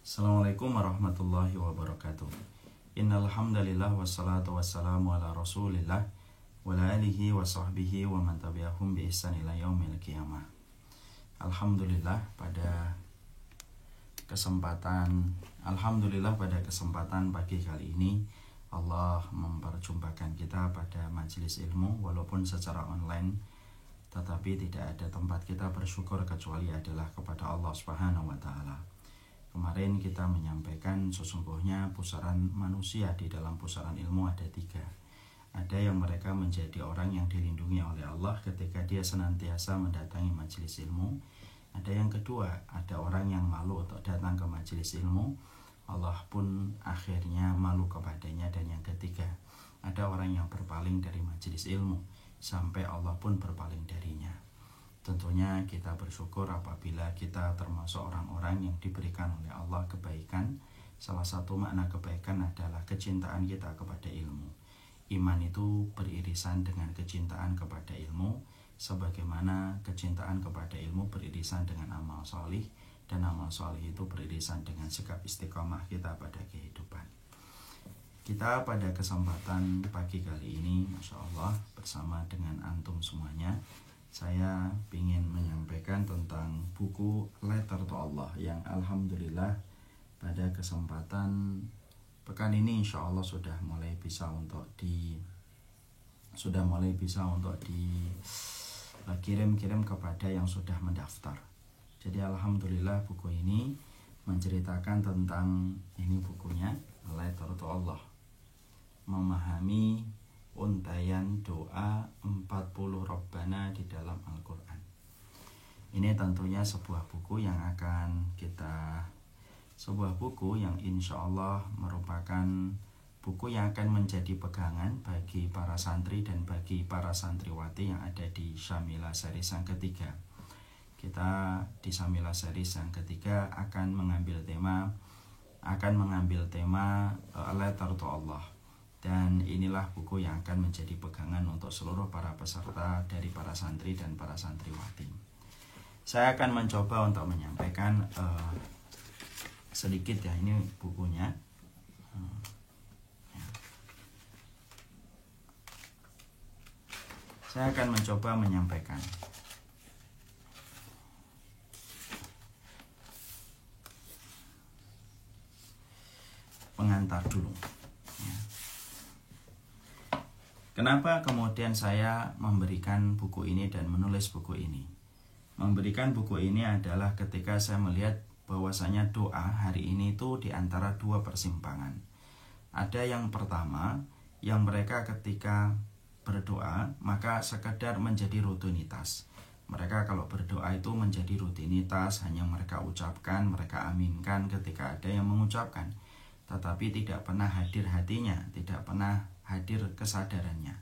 Assalamualaikum warahmatullahi wabarakatuh. Innal hamdalillah wassalatu wassalamu ala Rasulillah wa ala alihi wa sahbihi wa man tabi'ahum bi ihsan ila yaumil qiyamah. Alhamdulillah pada kesempatan pagi kali ini Allah memperjumpakan kita pada majelis ilmu walaupun secara online, tetapi tidak ada tempat kita bersyukur kecuali adalah kepada Allah Subhanahu wa taala. Kemarin kita menyampaikan sesungguhnya pusaran manusia di dalam pusaran ilmu ada 3. Ada yang mereka menjadi orang yang dilindungi oleh Allah ketika dia senantiasa mendatangi majelis ilmu. Ada yang kedua, ada orang yang malu untuk datang ke majelis ilmu, Allah pun akhirnya malu kepadanya. Dan yang ketiga, ada orang yang berpaling dari majelis ilmu sampai Allah pun berpaling darinya. Tentunya kita bersyukur apabila kita termasuk orang-orang yang diberikan oleh Allah kebaikan. Salah satu makna kebaikan adalah kecintaan kita kepada ilmu. Iman itu beririsan dengan kecintaan kepada ilmu, sebagaimana kecintaan kepada ilmu beririsan dengan amal solih, dan amal solih itu beririsan dengan sikap istiqomah kita pada kehidupan. Kita pada kesempatan pagi kali ini, Masya Allah, bersama dengan antum semuanya, saya ingin menyampaikan tentang buku Letter to Allah yang alhamdulillah pada kesempatan pekan ini insya Allah sudah mulai bisa untuk dikirim kepada yang sudah mendaftar. Jadi alhamdulillah buku ini menceritakan tentang ini bukunya Letter to Allah, memahami untayan doa 40 Rabbana di dalam Al-Quran. Ini tentunya sebuah buku yang insya Allah merupakan buku yang akan menjadi pegangan bagi para santri dan bagi para santriwati yang ada di Syamila Series yang ketiga. Kita di Syamila Series yang ketiga akan mengambil tema Letter to Allah. Dan inilah buku yang akan menjadi pegangan untuk seluruh para peserta dari para santri dan para santriwati. Saya akan mencoba untuk menyampaikan sedikit ya, ini bukunya. Saya akan mencoba menyampaikan. Pengantar dulu. Kenapa kemudian saya memberikan buku ini dan menulis buku ini? Memberikan buku ini adalah ketika saya melihat bahwasanya doa hari ini itu di antara 2 persimpangan. Ada yang pertama, yang mereka ketika berdoa maka sekedar menjadi rutinitas. Mereka kalau berdoa itu menjadi rutinitas, hanya mereka ucapkan, mereka aminkan ketika ada yang mengucapkan, tetapi tidak pernah hadir hatinya, tidak pernah hadir kesadarannya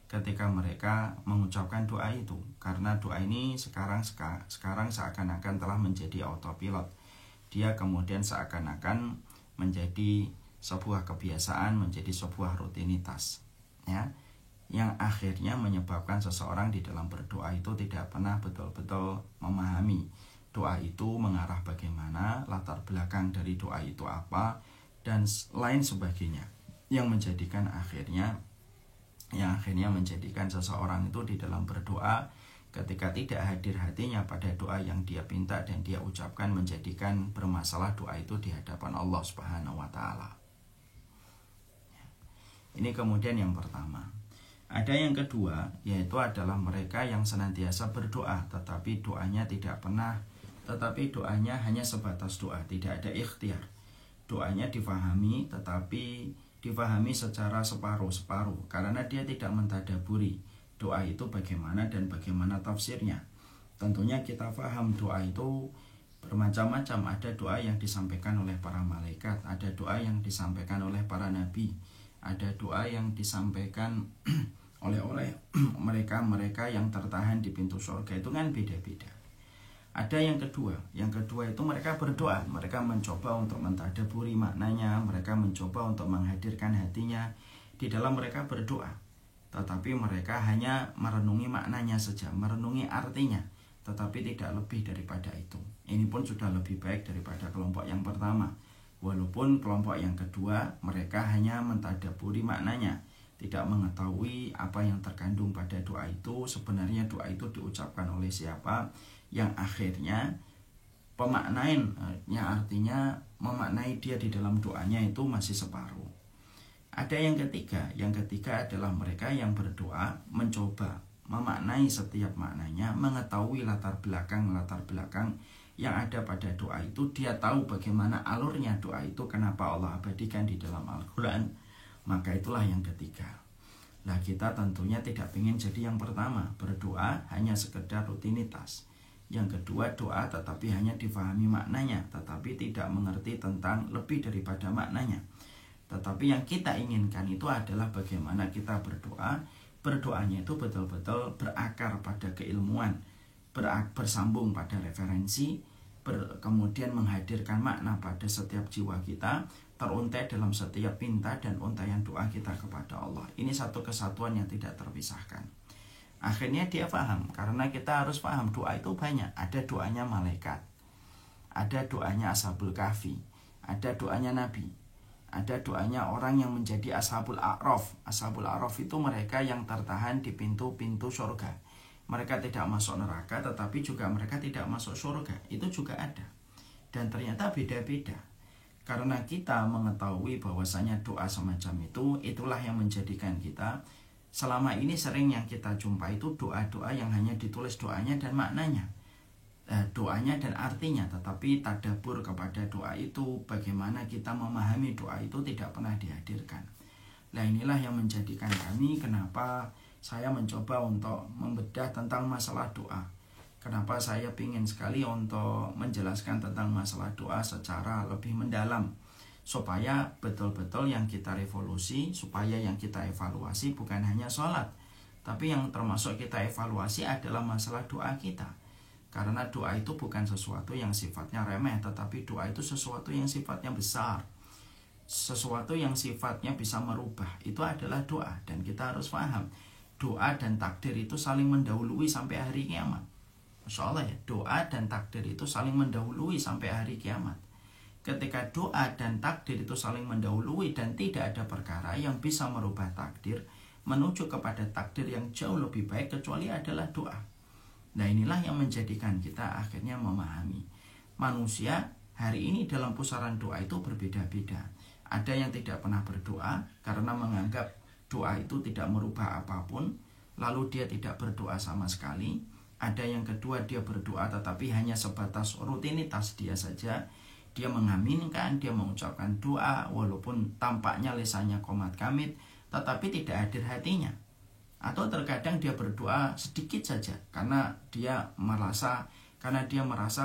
ketika mereka mengucapkan doa itu. Karena doa ini sekarang seakan-akan telah menjadi autopilot. Dia kemudian seakan-akan menjadi sebuah kebiasaan, menjadi sebuah rutinitas, ya, yang akhirnya menyebabkan seseorang di dalam berdoa itu tidak pernah betul-betul memahami doa itu mengarah bagaimana, latar belakang dari doa itu apa, dan lain sebagainya, yang akhirnya menjadikan seseorang itu di dalam berdoa ketika tidak hadir hatinya pada doa yang dia pinta dan dia ucapkan, menjadikan bermasalah doa itu di hadapan Allah Subhanahu wa taala. Ini kemudian yang pertama. Ada yang kedua, yaitu adalah mereka yang senantiasa berdoa tetapi doanya hanya sebatas doa, tidak ada ikhtiar. Doanya difahami tetapi difahami secara separuh-separuh karena dia tidak mentadaburi doa itu bagaimana dan bagaimana tafsirnya. Tentunya kita paham doa itu bermacam-macam. Ada doa yang disampaikan oleh para malaikat, ada doa yang disampaikan oleh para nabi, ada doa yang disampaikan oleh mereka yang tertahan di pintu surga. Itu kan beda-beda. Ada yang kedua itu mereka berdoa, mereka mencoba untuk mentadaburi maknanya, mereka mencoba untuk menghadirkan hatinya di dalam mereka berdoa. Tetapi mereka hanya merenungi maknanya saja, merenungi artinya, tetapi tidak lebih daripada itu. Ini pun sudah lebih baik daripada kelompok yang pertama. Walaupun kelompok yang kedua mereka hanya mentadaburi maknanya, tidak mengetahui apa yang terkandung pada doa itu, sebenarnya doa itu diucapkan oleh siapa, yang akhirnya pemaknainnya artinya memaknai dia di dalam doanya itu masih separuh. Ada yang ketiga adalah mereka yang berdoa mencoba memaknai setiap maknanya, mengetahui latar belakang yang ada pada doa itu. Dia tahu bagaimana alurnya doa itu, kenapa Allah abadikan di dalam Al-Quran. Maka itulah yang ketiga. Nah, kita tentunya tidak ingin jadi yang pertama, berdoa hanya sekedar rutinitas. Yang kedua, doa tetapi hanya difahami maknanya, tetapi tidak mengerti tentang lebih daripada maknanya. Tetapi yang kita inginkan itu adalah bagaimana kita berdoanya itu betul-betul berakar pada keilmuan, bersambung pada referensi, kemudian menghadirkan makna pada setiap jiwa kita, teruntai dalam setiap pinta dan untaian doa kita kepada Allah. Ini satu kesatuan yang tidak terpisahkan. Akhirnya dia paham, karena kita harus paham doa itu banyak. Ada doanya malaikat, ada doanya Ashabul Kahfi, ada doanya Nabi, ada doanya orang yang menjadi Ashabul A'raf. Ashabul A'raf itu mereka yang tertahan di pintu-pintu surga. Mereka tidak masuk neraka, tetapi juga mereka tidak masuk surga. Itu juga ada. Dan ternyata beda-beda. Karena kita mengetahui bahwasanya doa semacam itu, itulah yang menjadikan kita selama ini sering yang kita jumpai itu doa-doa yang hanya ditulis doanya dan maknanya, doanya dan artinya, tetapi tadabbur kepada doa itu, bagaimana kita memahami doa itu tidak pernah dihadirkan. Nah, inilah yang menjadikan kami, kenapa saya mencoba untuk membedah tentang masalah doa. Kenapa saya ingin sekali untuk menjelaskan tentang masalah doa secara lebih mendalam, supaya betul-betul yang kita revolusi, supaya yang kita evaluasi bukan hanya sholat, tapi yang termasuk kita evaluasi adalah masalah doa kita. Karena doa itu bukan sesuatu yang sifatnya remeh, tetapi doa itu sesuatu yang sifatnya besar, sesuatu yang sifatnya bisa merubah. Itu adalah doa, dan kita harus paham doa dan takdir itu saling mendahului sampai hari kiamat. Masya Allah ya, doa dan takdir itu saling mendahului sampai hari kiamat. Ketika doa dan takdir itu saling mendahului dan tidak ada perkara yang bisa merubah takdir menuju kepada takdir yang jauh lebih baik kecuali adalah doa. Nah, inilah yang menjadikan kita akhirnya memahami manusia hari ini dalam pusaran doa itu berbeda-beda. Ada yang tidak pernah berdoa karena menganggap doa itu tidak merubah apapun, lalu dia tidak berdoa sama sekali. Ada yang kedua, dia berdoa tetapi hanya sebatas rutinitas dia saja. Dia mengaminkan, dia mengucapkan doa walaupun tampaknya lisannya qomat kamit, tetapi tidak hadir hatinya. Atau terkadang dia berdoa sedikit saja karena dia merasa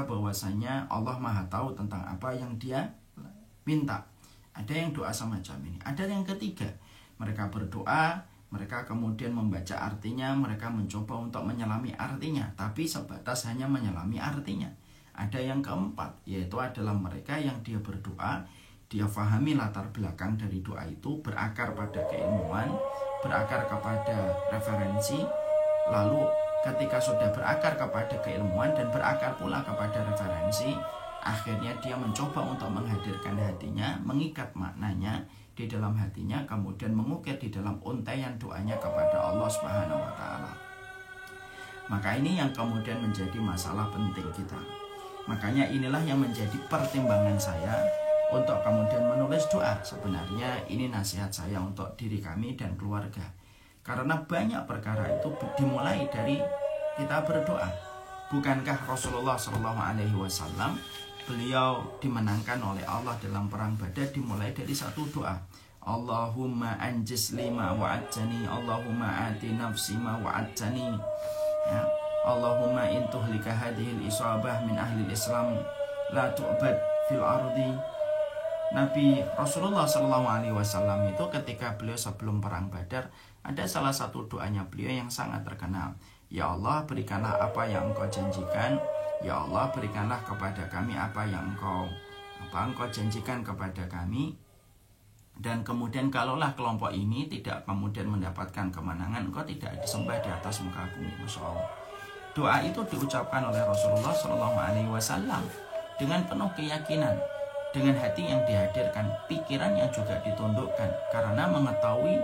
bahwasanya Allah Maha tahu tentang apa yang dia minta. Ada yang doa semacam ini. Ada yang ketiga, mereka berdoa, mereka kemudian membaca artinya, mereka mencoba untuk menyelami artinya, tapi sebatas hanya menyelami artinya. Ada yang keempat, yaitu adalah mereka yang dia berdoa, dia fahami latar belakang dari doa itu, berakar pada keilmuan, berakar kepada referensi, lalu ketika sudah berakar kepada keilmuan dan berakar pula kepada referensi, akhirnya dia mencoba untuk menghadirkan hatinya, mengikat maknanya di dalam hatinya, kemudian mengukir di dalam untaian doanya kepada Allah Subhanahu wa Ta'ala. Maka ini yang kemudian menjadi masalah penting kita. Makanya inilah yang menjadi pertimbangan saya untuk kemudian menulis doa. Sebenarnya ini nasihat saya untuk diri kami dan keluarga. Karena banyak perkara itu dimulai dari kita berdoa. Bukankah Rasulullah SAW beliau dimenangkan oleh Allah dalam perang Badar dimulai dari satu doa. Allahumma anjis lima wa'adjani, Allahumma ati nafsi ma wa'adjani, ya. Allahumma intuhlika hadhil isabah min ahli islam la tu'bad fil ardi. Nabi Rasulullah SAW itu ketika beliau sebelum perang Badar, ada salah satu doanya beliau yang sangat terkenal. Ya Allah, berikanlah apa yang engkau janjikan. Ya Allah, berikanlah kepada kami apa yang engkau janjikan kepada kami. Dan kemudian kalaulah kelompok ini tidak kemudian mendapatkan kemenangan, engkau tidak disembah di atas muka bumi. Masya Allah. Doa itu diucapkan oleh Rasulullah SAW dengan penuh keyakinan. dengan hati yang dihadirkan, pikiran yang juga ditundukkan, karena mengetahui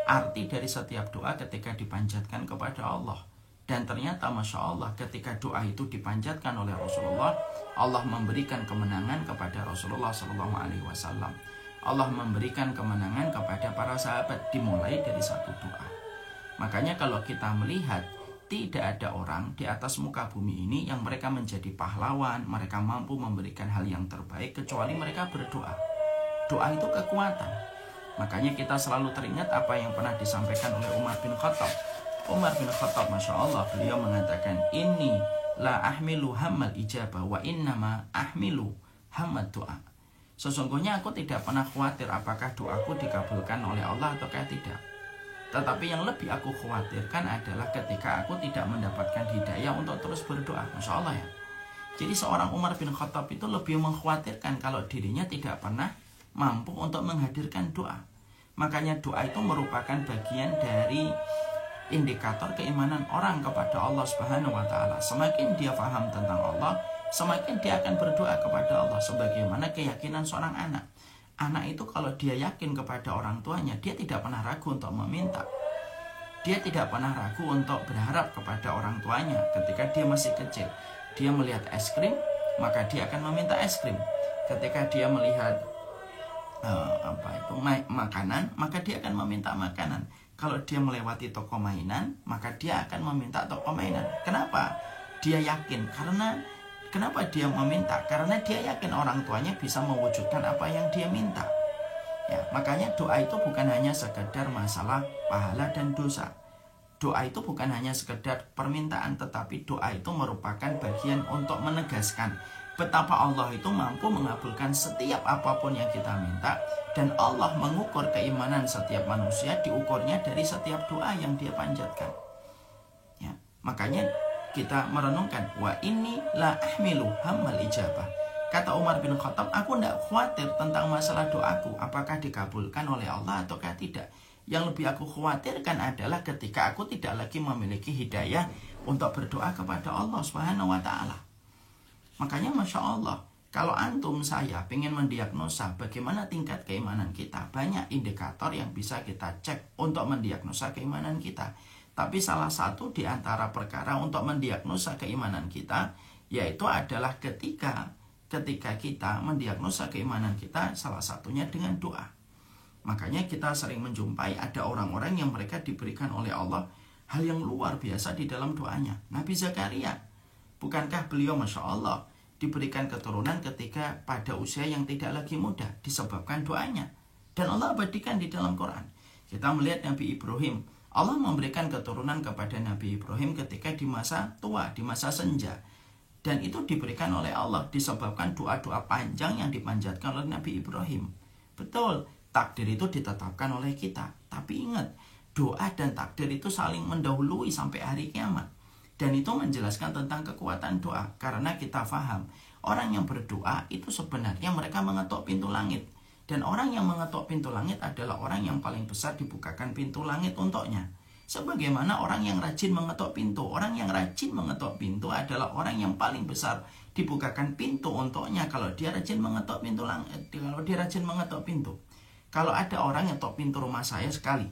arti dari setiap doa ketika dipanjatkan kepada Allah. Dan ternyata Masya Allah, ketika doa itu dipanjatkan oleh Rasulullah, Allah memberikan kemenangan kepada Rasulullah SAW. Allah memberikan kemenangan kepada para sahabat dimulai dari satu doa. Makanya kalau kita melihat, tidak ada orang di atas muka bumi ini yang mereka menjadi pahlawan, mereka mampu memberikan hal yang terbaik kecuali mereka berdoa. Doa itu kekuatan. Makanya kita selalu teringat apa yang pernah disampaikan oleh Umar bin Khattab. Umar bin Khattab, Masya Allah, beliau mengatakan, Inni la ahmilu hammal ijabah wa innama ahmilu hammad doa. Sesungguhnya aku tidak pernah khawatir apakah doaku dikabulkan oleh Allah ataukah tidak. Tetapi yang lebih aku khawatirkan adalah ketika aku tidak mendapatkan hidayah untuk terus berdoa. Masya Allah ya. Jadi seorang Umar bin Khattab itu lebih mengkhawatirkan kalau dirinya tidak pernah mampu untuk menghadirkan doa. Makanya doa itu merupakan bagian dari indikator keimanan orang kepada Allah Subhanahu wa Ta'ala. Semakin dia paham tentang Allah, semakin dia akan berdoa kepada Allah. Sebagaimana keyakinan seorang anak. Anak itu kalau dia yakin kepada orang tuanya, dia tidak pernah ragu untuk meminta. Dia tidak pernah ragu untuk berharap kepada orang tuanya ketika dia masih kecil. Dia melihat es krim, maka dia akan meminta es krim. Ketika dia melihat makanan, maka dia akan meminta makanan. Kalau dia melewati toko mainan, maka dia akan meminta toko mainan. Kenapa? Dia yakin. Kenapa dia meminta? Karena dia yakin orang tuanya bisa mewujudkan apa yang dia minta. Ya, makanya doa itu bukan hanya sekedar masalah pahala dan dosa. Doa itu bukan hanya sekedar permintaan, tetapi doa itu merupakan bagian untuk menegaskan betapa Allah itu mampu mengabulkan setiap apapun yang kita minta. Dan Allah mengukur keimanan setiap manusia, diukurnya dari setiap doa yang dia panjatkan. Ya, makanya kita merenungkan, wa inni la ahmilu hammal ijabah. Kata Umar bin Khattab, aku tidak khawatir tentang masalah doaku, apakah dikabulkan oleh Allah ataukah tidak. Yang lebih aku khawatirkan adalah ketika aku tidak lagi memiliki hidayah untuk berdoa kepada Allah Subhanahu wa Ta'ala. Makanya Masya Allah, kalau antum saya ingin mendiagnosa bagaimana tingkat keimanan kita, banyak indikator yang bisa kita cek untuk mendiagnosa keimanan kita. Tapi salah satu di antara perkara untuk mendiagnosa keimanan kita, yaitu adalah ketika kita mendiagnosa keimanan kita, salah satunya dengan doa. Makanya kita sering menjumpai ada orang-orang yang mereka diberikan oleh Allah hal yang luar biasa di dalam doanya. Nabi Zakaria, bukankah beliau Masya Allah diberikan keturunan ketika pada usia yang tidak lagi muda disebabkan doanya. Dan Allah abadikan di dalam Quran. Kita melihat Nabi Ibrahim, Allah memberikan keturunan kepada Nabi Ibrahim ketika di masa tua, di masa senja. Dan itu diberikan oleh Allah disebabkan doa-doa panjang yang dipanjatkan oleh Nabi Ibrahim. Betul, takdir itu ditetapkan oleh kita. Tapi ingat, doa dan takdir itu saling mendahului sampai hari kiamat. Dan itu menjelaskan tentang kekuatan doa. Karena kita paham, orang yang berdoa itu sebenarnya mereka mengetuk pintu langit. Dan orang yang mengetuk pintu langit adalah orang yang paling besar dibukakan pintu langit untuknya. Sebagaimana orang yang rajin mengetuk pintu. Orang yang rajin mengetuk pintu adalah orang yang paling besar dibukakan pintu untuknya kalau dia rajin mengetuk pintu langit. Kalau dia rajin mengetuk pintu. Kalau ada orang yang ketuk pintu rumah saya sekali,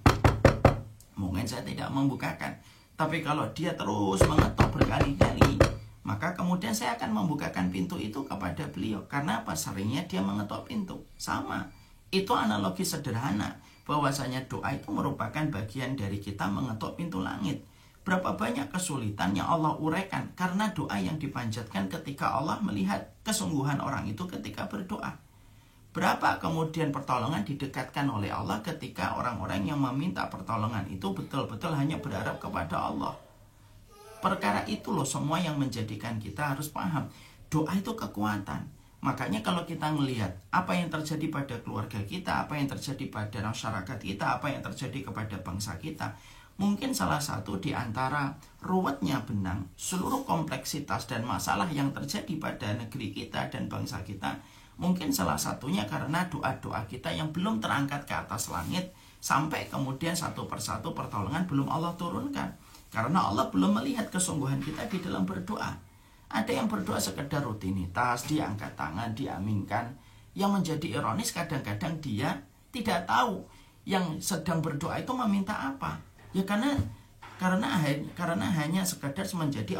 mungkin saya tidak membukakan. Tapi kalau dia terus mengetuk berkali-kali, maka kemudian saya akan membukakan pintu itu kepada beliau. Karena apa? Seringnya dia mengetuk pintu. Sama. Itu analogi sederhana. Bahwasanya doa itu merupakan bagian dari kita mengetuk pintu langit. Berapa banyak kesulitan yang Allah uraikan karena doa yang dipanjatkan ketika Allah melihat kesungguhan orang itu ketika berdoa. Berapa kemudian pertolongan didekatkan oleh Allah ketika orang-orang yang meminta pertolongan itu betul-betul hanya berharap kepada Allah. Perkara itu loh semua yang menjadikan kita harus paham. Doa itu kekuatan. Makanya kalau kita melihat apa yang terjadi pada keluarga kita, apa yang terjadi pada masyarakat kita, apa yang terjadi kepada bangsa kita, mungkin salah satu di antara ruwetnya benang, seluruh kompleksitas dan masalah yang terjadi pada negeri kita dan bangsa kita, mungkin salah satunya karena doa-doa kita yang belum terangkat ke atas langit, sampai kemudian satu persatu pertolongan belum Allah turunkan. Karena Allah belum melihat kesungguhan kita di dalam berdoa. Ada yang berdoa sekedar rutinitas, dia angkat tangan, diaminkan. Yang menjadi ironis kadang-kadang dia tidak tahu yang sedang berdoa itu meminta apa. Ya karena hanya sekadar menjadi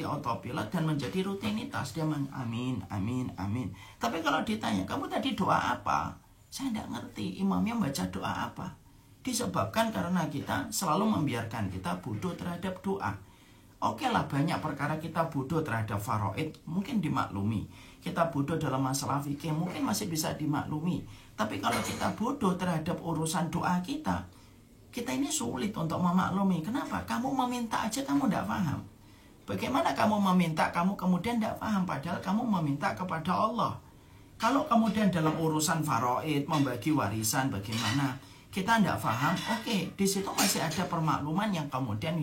autopilot dan menjadi rutinitas. Dia amin, amin, amin. Tapi kalau ditanya, kamu tadi doa apa? Saya tidak ngerti, imamnya baca doa apa. Disebabkan karena kita selalu membiarkan kita bodoh terhadap doa. Oke lah, banyak perkara kita bodoh terhadap faraid, mungkin dimaklumi. Kita bodoh dalam masalah fikih, mungkin masih bisa dimaklumi. Tapi kalau kita bodoh terhadap urusan doa kita ini sulit untuk memaklumi. Kenapa? Kamu meminta aja kamu tidak paham. Bagaimana kamu meminta, kamu kemudian tidak paham, padahal kamu meminta kepada Allah. Kalau kemudian dalam urusan faraid, membagi warisan, bagaimana kita tidak paham, oke, di situ masih ada permakluman yang kemudian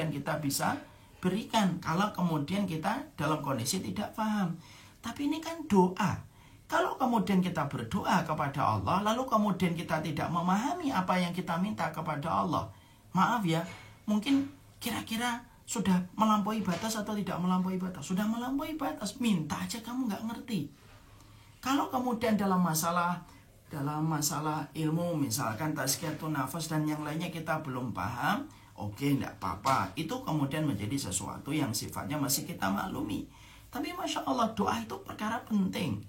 kita bisa berikan kalau kemudian kita dalam kondisi tidak paham. Tapi ini kan doa. Kalau kemudian kita berdoa kepada Allah, lalu kemudian kita tidak memahami apa yang kita minta kepada Allah, maaf ya, mungkin kira-kira sudah melampaui batas atau tidak melampaui batas? Sudah melampaui batas, minta aja kamu nggak ngerti. Kalau kemudian dalam masalah ilmu, misalkan tazkiyatun nafas dan yang lainnya kita belum paham, oke, tidak apa-apa. Itu kemudian menjadi sesuatu yang sifatnya masih kita maklumi. Tapi Masya Allah, doa itu perkara penting.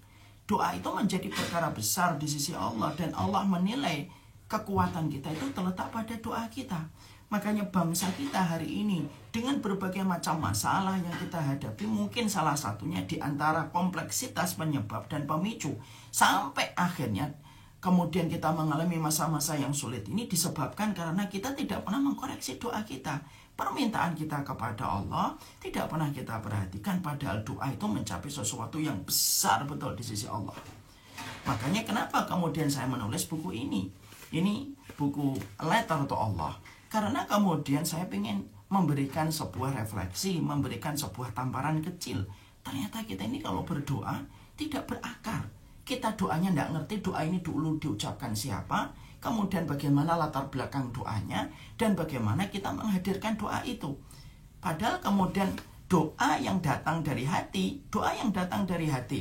Doa itu menjadi perkara besar di sisi Allah. Dan Allah menilai kekuatan kita itu terletak pada doa kita. Makanya bangsa kita hari ini dengan berbagai macam masalah yang kita hadapi, mungkin salah satunya di antara kompleksitas penyebab dan pemicu. Sampai akhirnya kemudian kita mengalami masa-masa yang sulit ini disebabkan karena kita tidak pernah mengkoreksi doa kita. Permintaan kita kepada Allah tidak pernah kita perhatikan, padahal doa itu mencapai sesuatu yang besar betul di sisi Allah. Makanya kenapa kemudian saya menulis buku ini? Ini buku Letter to Allah. Karena kemudian saya ingin memberikan sebuah refleksi, memberikan sebuah tamparan kecil. Ternyata kita ini kalau berdoa tidak berakar. Kita doanya tidak ngerti doa ini dulu diucapkan siapa, kemudian bagaimana latar belakang doanya, dan bagaimana kita menghadirkan doa itu. Padahal kemudian doa yang datang dari hati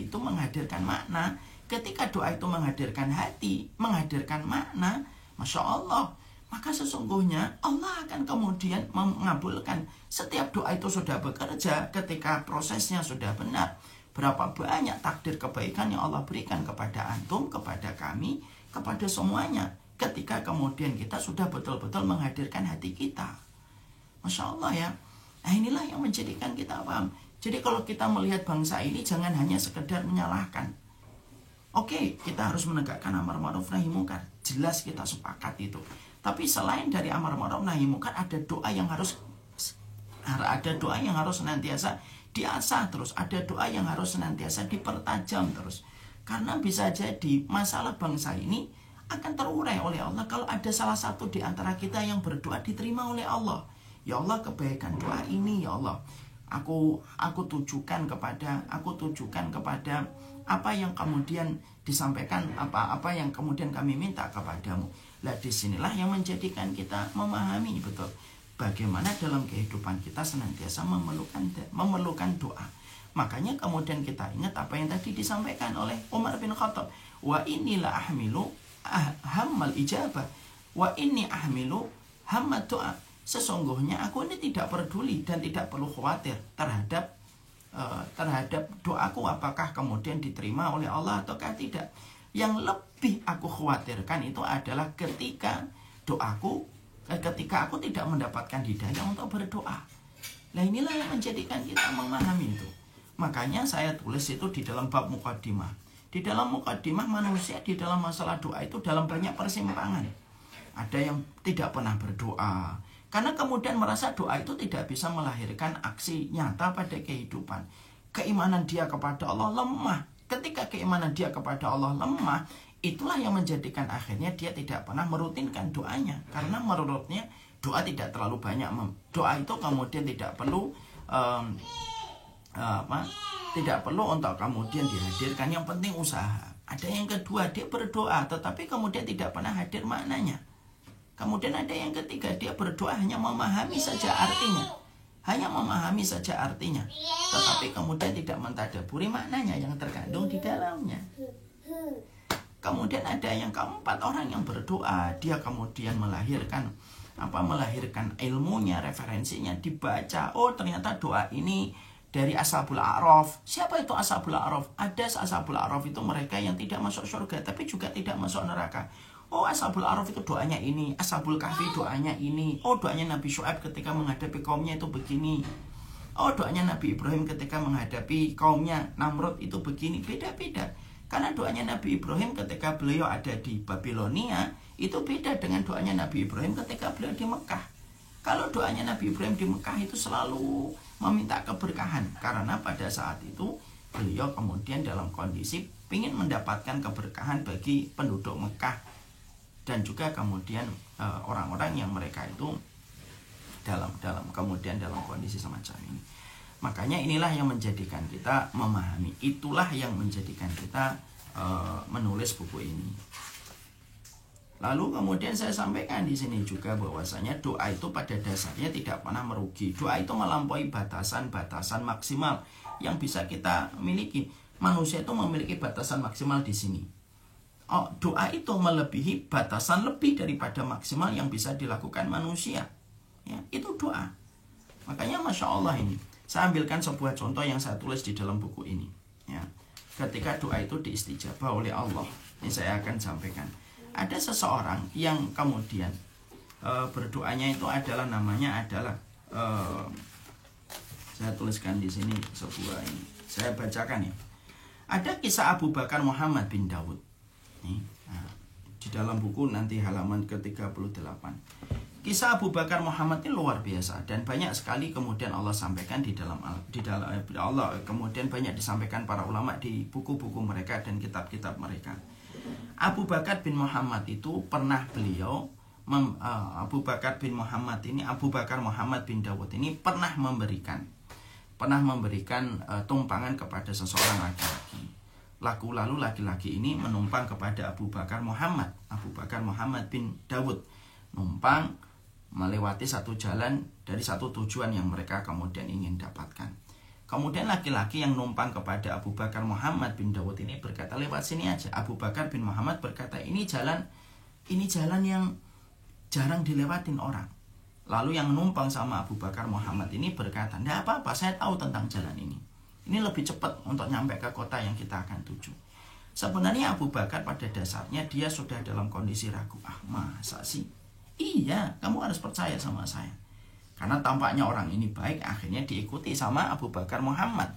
itu menghadirkan makna. Ketika doa itu menghadirkan hati, menghadirkan makna, Masya Allah, maka sesungguhnya Allah akan kemudian mengabulkan. Setiap doa itu sudah bekerja ketika prosesnya sudah benar. Berapa banyak takdir kebaikan yang Allah berikan kepada antum, kepada kami, kepada semuanya, ketika kemudian kita sudah betul-betul menghadirkan hati kita. Masya Allah ya. Nah inilah yang menjadikan kita paham. Jadi kalau kita melihat bangsa ini jangan hanya sekedar menyalahkan. Oke, kita harus menegakkan amar ma'ruf nahi munkar. Jelas kita sepakat itu. Tapi selain dari amar ma'ruf nahi munkar, ada doa yang harus senantiasa diasah terus, ada doa yang harus senantiasa dipertajam terus. Karena bisa jadi masalah bangsa ini akan terurai oleh Allah kalau ada salah satu di antara kita yang berdoa diterima oleh Allah. Ya Allah, kebaikan doa ini ya Allah, aku tujukan kepada apa yang kemudian disampaikan, apa yang kemudian kami minta kepadamu. Lah disinilah yang menjadikan kita memahami betul bagaimana dalam kehidupan kita senantiasa memerlukan doa. Makanya kemudian kita ingat apa yang tadi disampaikan oleh Umar bin Khattab. Wa inilah ahmilu hammal ijabah. Wa inni ahmilu hammat doa. Sesungguhnya aku ini tidak peduli dan tidak perlu khawatir terhadap doaku apakah kemudian diterima oleh Allah ataukah tidak. Yang lebih aku khawatirkan itu adalah ketika aku tidak mendapatkan hidayah untuk berdoa. Nah inilah yang menjadikan kita memahami itu. Makanya saya tulis itu di dalam bab muqaddimah. Di dalam muqaddimah, manusia di dalam masalah doa itu dalam banyak persimpangan. Ada yang tidak pernah berdoa karena kemudian merasa doa itu tidak bisa melahirkan aksi nyata pada kehidupan. Keimanan dia kepada Allah lemah. Ketika keimanan dia kepada Allah lemah, itulah yang menjadikan akhirnya dia tidak pernah merutinkan doanya. Karena menurutnya doa tidak terlalu banyak. Doa itu kemudian tidak perlu tidak perlu untuk kemudian dihadirkan. Yang penting usaha. Ada yang kedua, dia berdoa tetapi kemudian tidak pernah hadir maknanya. Kemudian ada yang ketiga, dia berdoa hanya memahami saja artinya. hanya memahami saja artinya, tetapi kemudian tidak mentadaburi maknanya yang terkandung di dalamnya. Kemudian ada yang keempat, orang yang berdoa, dia kemudian melahirkan ilmunya, referensinya dibaca. Oh, ternyata doa ini dari Ashabul A'raf. Siapa itu Ashabul A'raf? Ada Ashabul A'raf itu mereka yang tidak masuk surga tapi juga tidak masuk neraka. Oh, Ashabul A'raf itu doanya ini, Ashabul Kahfi doanya ini. Oh, doanya Nabi Syuaib ketika menghadapi kaumnya itu begini. Oh, doanya Nabi Ibrahim ketika menghadapi kaumnya Namrud itu begini. Beda-beda. Karena doanya Nabi Ibrahim ketika beliau ada di Babilonia itu beda dengan doanya Nabi Ibrahim ketika beliau di Mekah. Kalau doanya Nabi Ibrahim di Mekah itu selalu meminta keberkahan, karena pada saat itu beliau kemudian dalam kondisi ingin mendapatkan keberkahan bagi penduduk Mekah dan juga kemudian orang-orang yang mereka itu dalam kondisi semacam ini. Makanya inilah yang menjadikan kita memahami, itulah yang menjadikan kita menulis buku ini. Lalu kemudian saya sampaikan di sini juga bahwasanya doa itu pada dasarnya tidak pernah merugi. Doa itu melampaui batasan-batasan maksimal yang bisa kita miliki. Manusia itu memiliki batasan maksimal di sini. Oh, doa itu melebihi batasan lebih daripada maksimal yang bisa dilakukan manusia. Ya, itu doa. Makanya Masya Allah ini. Saya ambilkan sebuah contoh yang saya tulis di dalam buku ini. Ya. Ketika doa itu diistijabah oleh Allah, ini saya akan sampaikan. Ada seseorang yang kemudian berdoanya itu adalah namanya adalah saya tuliskan di sini sebuah ini. Saya bacakan ya. Ada kisah Abu Bakar Muhammad bin Dawud. Nih, di dalam buku nanti halaman ke-38. Kisah Abu Bakar Muhammad ini luar biasa dan banyak sekali kemudian Allah sampaikan di dalam Allah, kemudian banyak disampaikan para ulama di buku-buku mereka dan kitab-kitab mereka. Abu Bakar bin Muhammad itu pernah Abu Bakar Muhammad bin Dawud ini pernah memberikan tumpangan kepada seseorang laki-laki. Lalu laki-laki ini menumpang kepada Abu Bakar Muhammad bin Dawud, numpang melewati satu jalan dari satu tujuan yang mereka kemudian ingin dapatkan. Kemudian laki-laki yang numpang kepada Abu Bakar Muhammad bin Dawud ini berkata, lewat sini aja. Abu Bakar bin Muhammad berkata, ini jalan yang jarang dilewatin orang. Lalu yang numpang sama Abu Bakar Muhammad ini berkata, tidak apa-apa, saya tahu tentang jalan ini. Ini lebih cepat untuk nyampe ke kota yang kita akan tuju. Sebenarnya Abu Bakar pada dasarnya dia sudah dalam kondisi ragu. Masa sih? Iya, kamu harus percaya sama saya. Karena tampaknya orang ini baik, akhirnya diikuti sama Abu Bakar Muhammad.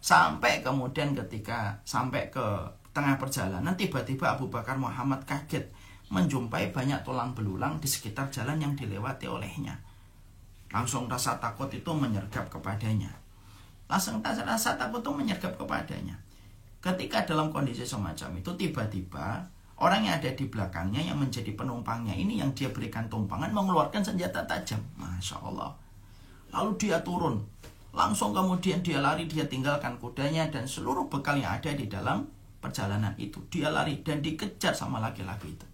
Sampai kemudian ketika sampai ke tengah perjalanan, tiba-tiba Abu Bakar Muhammad kaget menjumpai banyak tulang belulang di sekitar jalan yang dilewati olehnya. Langsung rasa takut itu menyergap kepadanya. Ketika dalam kondisi semacam itu, tiba-tiba orang yang ada di belakangnya yang menjadi penumpangnya ini yang dia berikan tumpangan mengeluarkan senjata tajam. Masya Allah. Lalu dia turun. Langsung kemudian dia lari, dia tinggalkan kudanya dan seluruh bekal yang ada di dalam perjalanan itu. Dia lari dan dikejar sama laki-laki itu.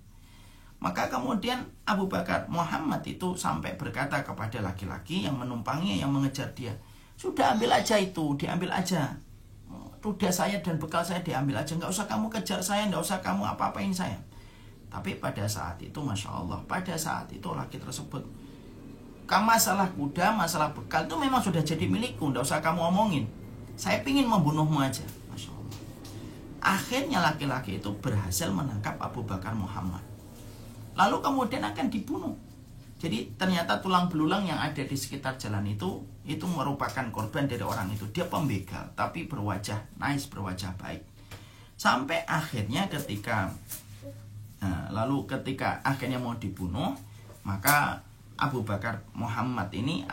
Maka kemudian Abu Bakar Muhammad itu sampai berkata kepada laki-laki yang menumpangnya, yang mengejar dia, sudah ambil aja itu, diambil aja. Ruda saya dan bekal saya diambil aja, nggak usah kamu kejar saya, nggak usah kamu apa-apain saya. Tapi pada saat itu, Masya Allah, pada saat itu laki tersebut, masalah kuda, masalah bekal itu memang sudah jadi milikku, nggak usah kamu omongin. Saya pingin membunuhmu aja, Masya Allah. Akhirnya laki-laki itu berhasil menangkap Abu Bakar Muhammad. Lalu kemudian akan dibunuh. Jadi ternyata tulang belulang yang ada di sekitar jalan itu merupakan korban dari orang itu. Dia pembegal, tapi berwajah nice, berwajah baik. Sampai akhirnya ketika akhirnya mau dibunuh, maka Abu Bakar Muhammad bin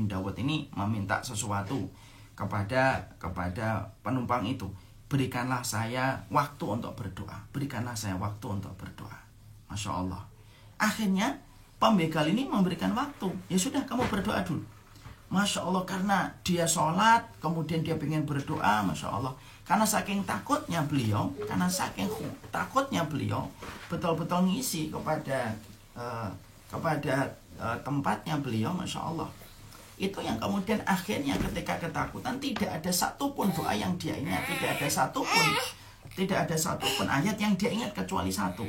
Dawud ini meminta sesuatu kepada penumpang itu. Berikanlah saya waktu untuk berdoa. Masya Allah. Akhirnya pembegal ini memberikan waktu. Ya sudah, kamu berdoa dulu. Masya Allah, karena dia sholat, kemudian dia ingin berdoa. Masya Allah. Karena saking takutnya beliau betul-betul ngisi kepada tempatnya beliau, Masya Allah. Itu yang kemudian akhirnya ketika ketakutan tidak ada satupun doa yang dia ingat, tidak ada satupun ayat yang dia ingat kecuali satu.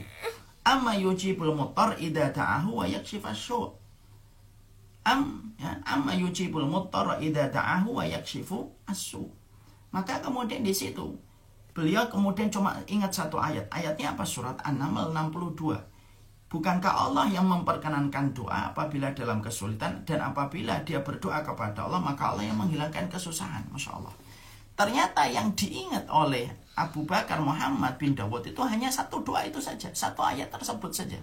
Amma yujibul muttar idza da'ahu wa yakshifas su'. Amma yujibul muttar idza da'ahu wa yakshifu as-su'. Maka kemudian di situ beliau kemudian cuma ingat satu ayat. Ayatnya apa? Surat An-Naml 62. Bukankah Allah yang memperkenankan doa apabila dalam kesulitan, dan apabila dia berdoa kepada Allah maka Allah yang menghilangkan kesusahan. Masya Allah. Ternyata yang diingat oleh Abu Bakar Muhammad bin Dawud itu hanya satu doa itu saja, satu ayat tersebut saja,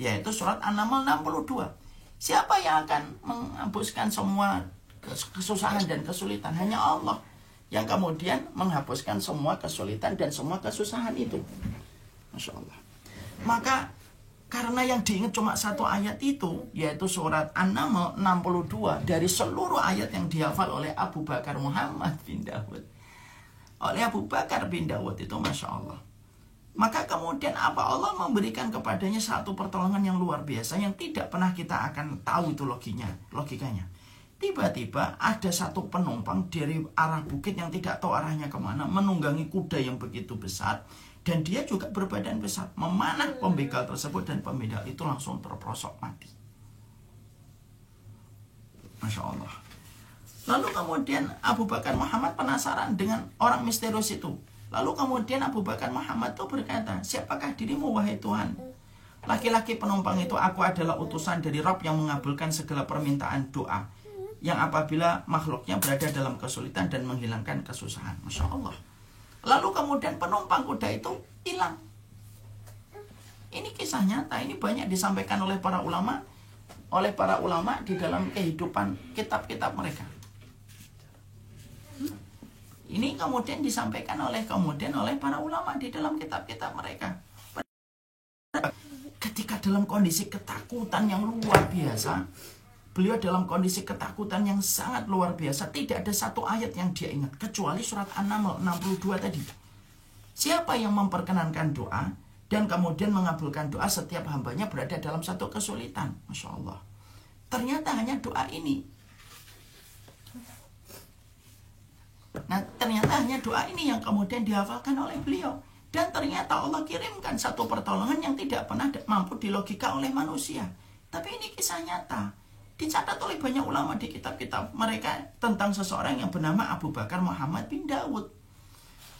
yaitu surat An-Naml 62. Siapa yang akan menghapuskan semua kesusahan dan kesulitan? Hanya Allah yang kemudian menghapuskan semua kesulitan dan semua kesusahan itu. Masya Allah. Maka karena yang diingat cuma satu ayat itu, yaitu surat An-Naml 62 dari seluruh ayat yang dihafal oleh Abu Bakar Muhammad bin Dawud. Oleh Abu Bakar bin Dawud itu, Masya Allah. Maka kemudian apa? Allah memberikan kepadanya satu pertolongan yang luar biasa yang tidak pernah kita akan tahu itu logikanya. Tiba-tiba ada satu penumpang dari arah bukit yang tidak tahu arahnya kemana, menunggangi kuda yang begitu besar. Dan dia juga berbadan besar, memanah pembegal tersebut, dan pembegal itu langsung terperosok mati. Masya Allah. Lalu kemudian Abu Bakar Muhammad penasaran dengan orang misterius itu. Lalu kemudian Abu Bakar Muhammad itu berkata, siapakah dirimu wahai Tuhan? Laki-laki penumpang itu, aku adalah utusan dari Rabb yang mengabulkan segala permintaan doa, yang apabila makhluknya berada dalam kesulitan dan menghilangkan kesusahan. Masya Allah. Lalu kemudian penumpang kuda itu hilang. Ini kisah nyata, ini banyak disampaikan oleh para ulama di dalam kehidupan kitab-kitab mereka. Ini kemudian disampaikan oleh para ulama di dalam kitab-kitab mereka. Ketika dalam kondisi ketakutan yang luar biasa, beliau dalam kondisi ketakutan yang sangat luar biasa, tidak ada satu ayat yang dia ingat kecuali surat An-Naml 62 tadi. Siapa yang memperkenankan doa dan kemudian mengabulkan doa setiap hambanya berada dalam satu kesulitan. Masya Allah. Ternyata hanya doa ini. Yang kemudian dihafalkan oleh beliau. Dan ternyata Allah kirimkan satu pertolongan yang tidak pernah mampu dilogika oleh manusia. Tapi ini kisah nyata. Dicatat oleh banyak ulama di kitab-kitab mereka tentang seseorang yang bernama Abu Bakar Muhammad bin Dawud.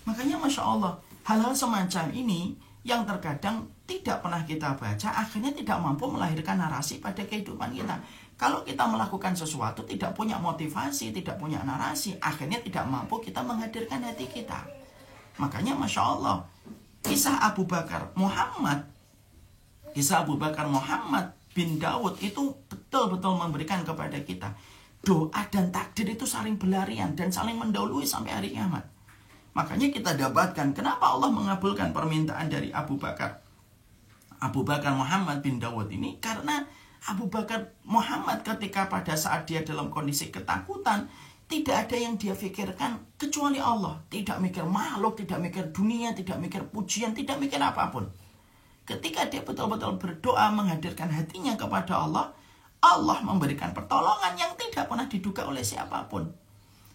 Makanya Masya Allah, hal-hal semacam ini yang terkadang tidak pernah kita baca, akhirnya tidak mampu melahirkan narasi pada kehidupan kita. Kalau kita melakukan sesuatu tidak punya motivasi, tidak punya narasi, akhirnya tidak mampu kita menghadirkan hati kita. Makanya Masya Allah, kisah Abu Bakar Muhammad bin Dawud itu betul-betul memberikan kepada kita doa dan takdir itu saling berlarian dan saling mendahului sampai hari kiamat. Makanya kita dapatkan kenapa Allah mengabulkan permintaan dari Abu Bakar Muhammad bin Dawud ini, karena Abu Bakar Muhammad ketika pada saat dia dalam kondisi ketakutan, tidak ada yang dia pikirkan kecuali Allah. Tidak mikir makhluk, tidak mikir dunia, tidak mikir pujian, tidak mikir apapun. Ketika dia betul-betul berdoa menghadirkan hatinya kepada Allah, Allah memberikan pertolongan yang tidak pernah diduga oleh siapapun.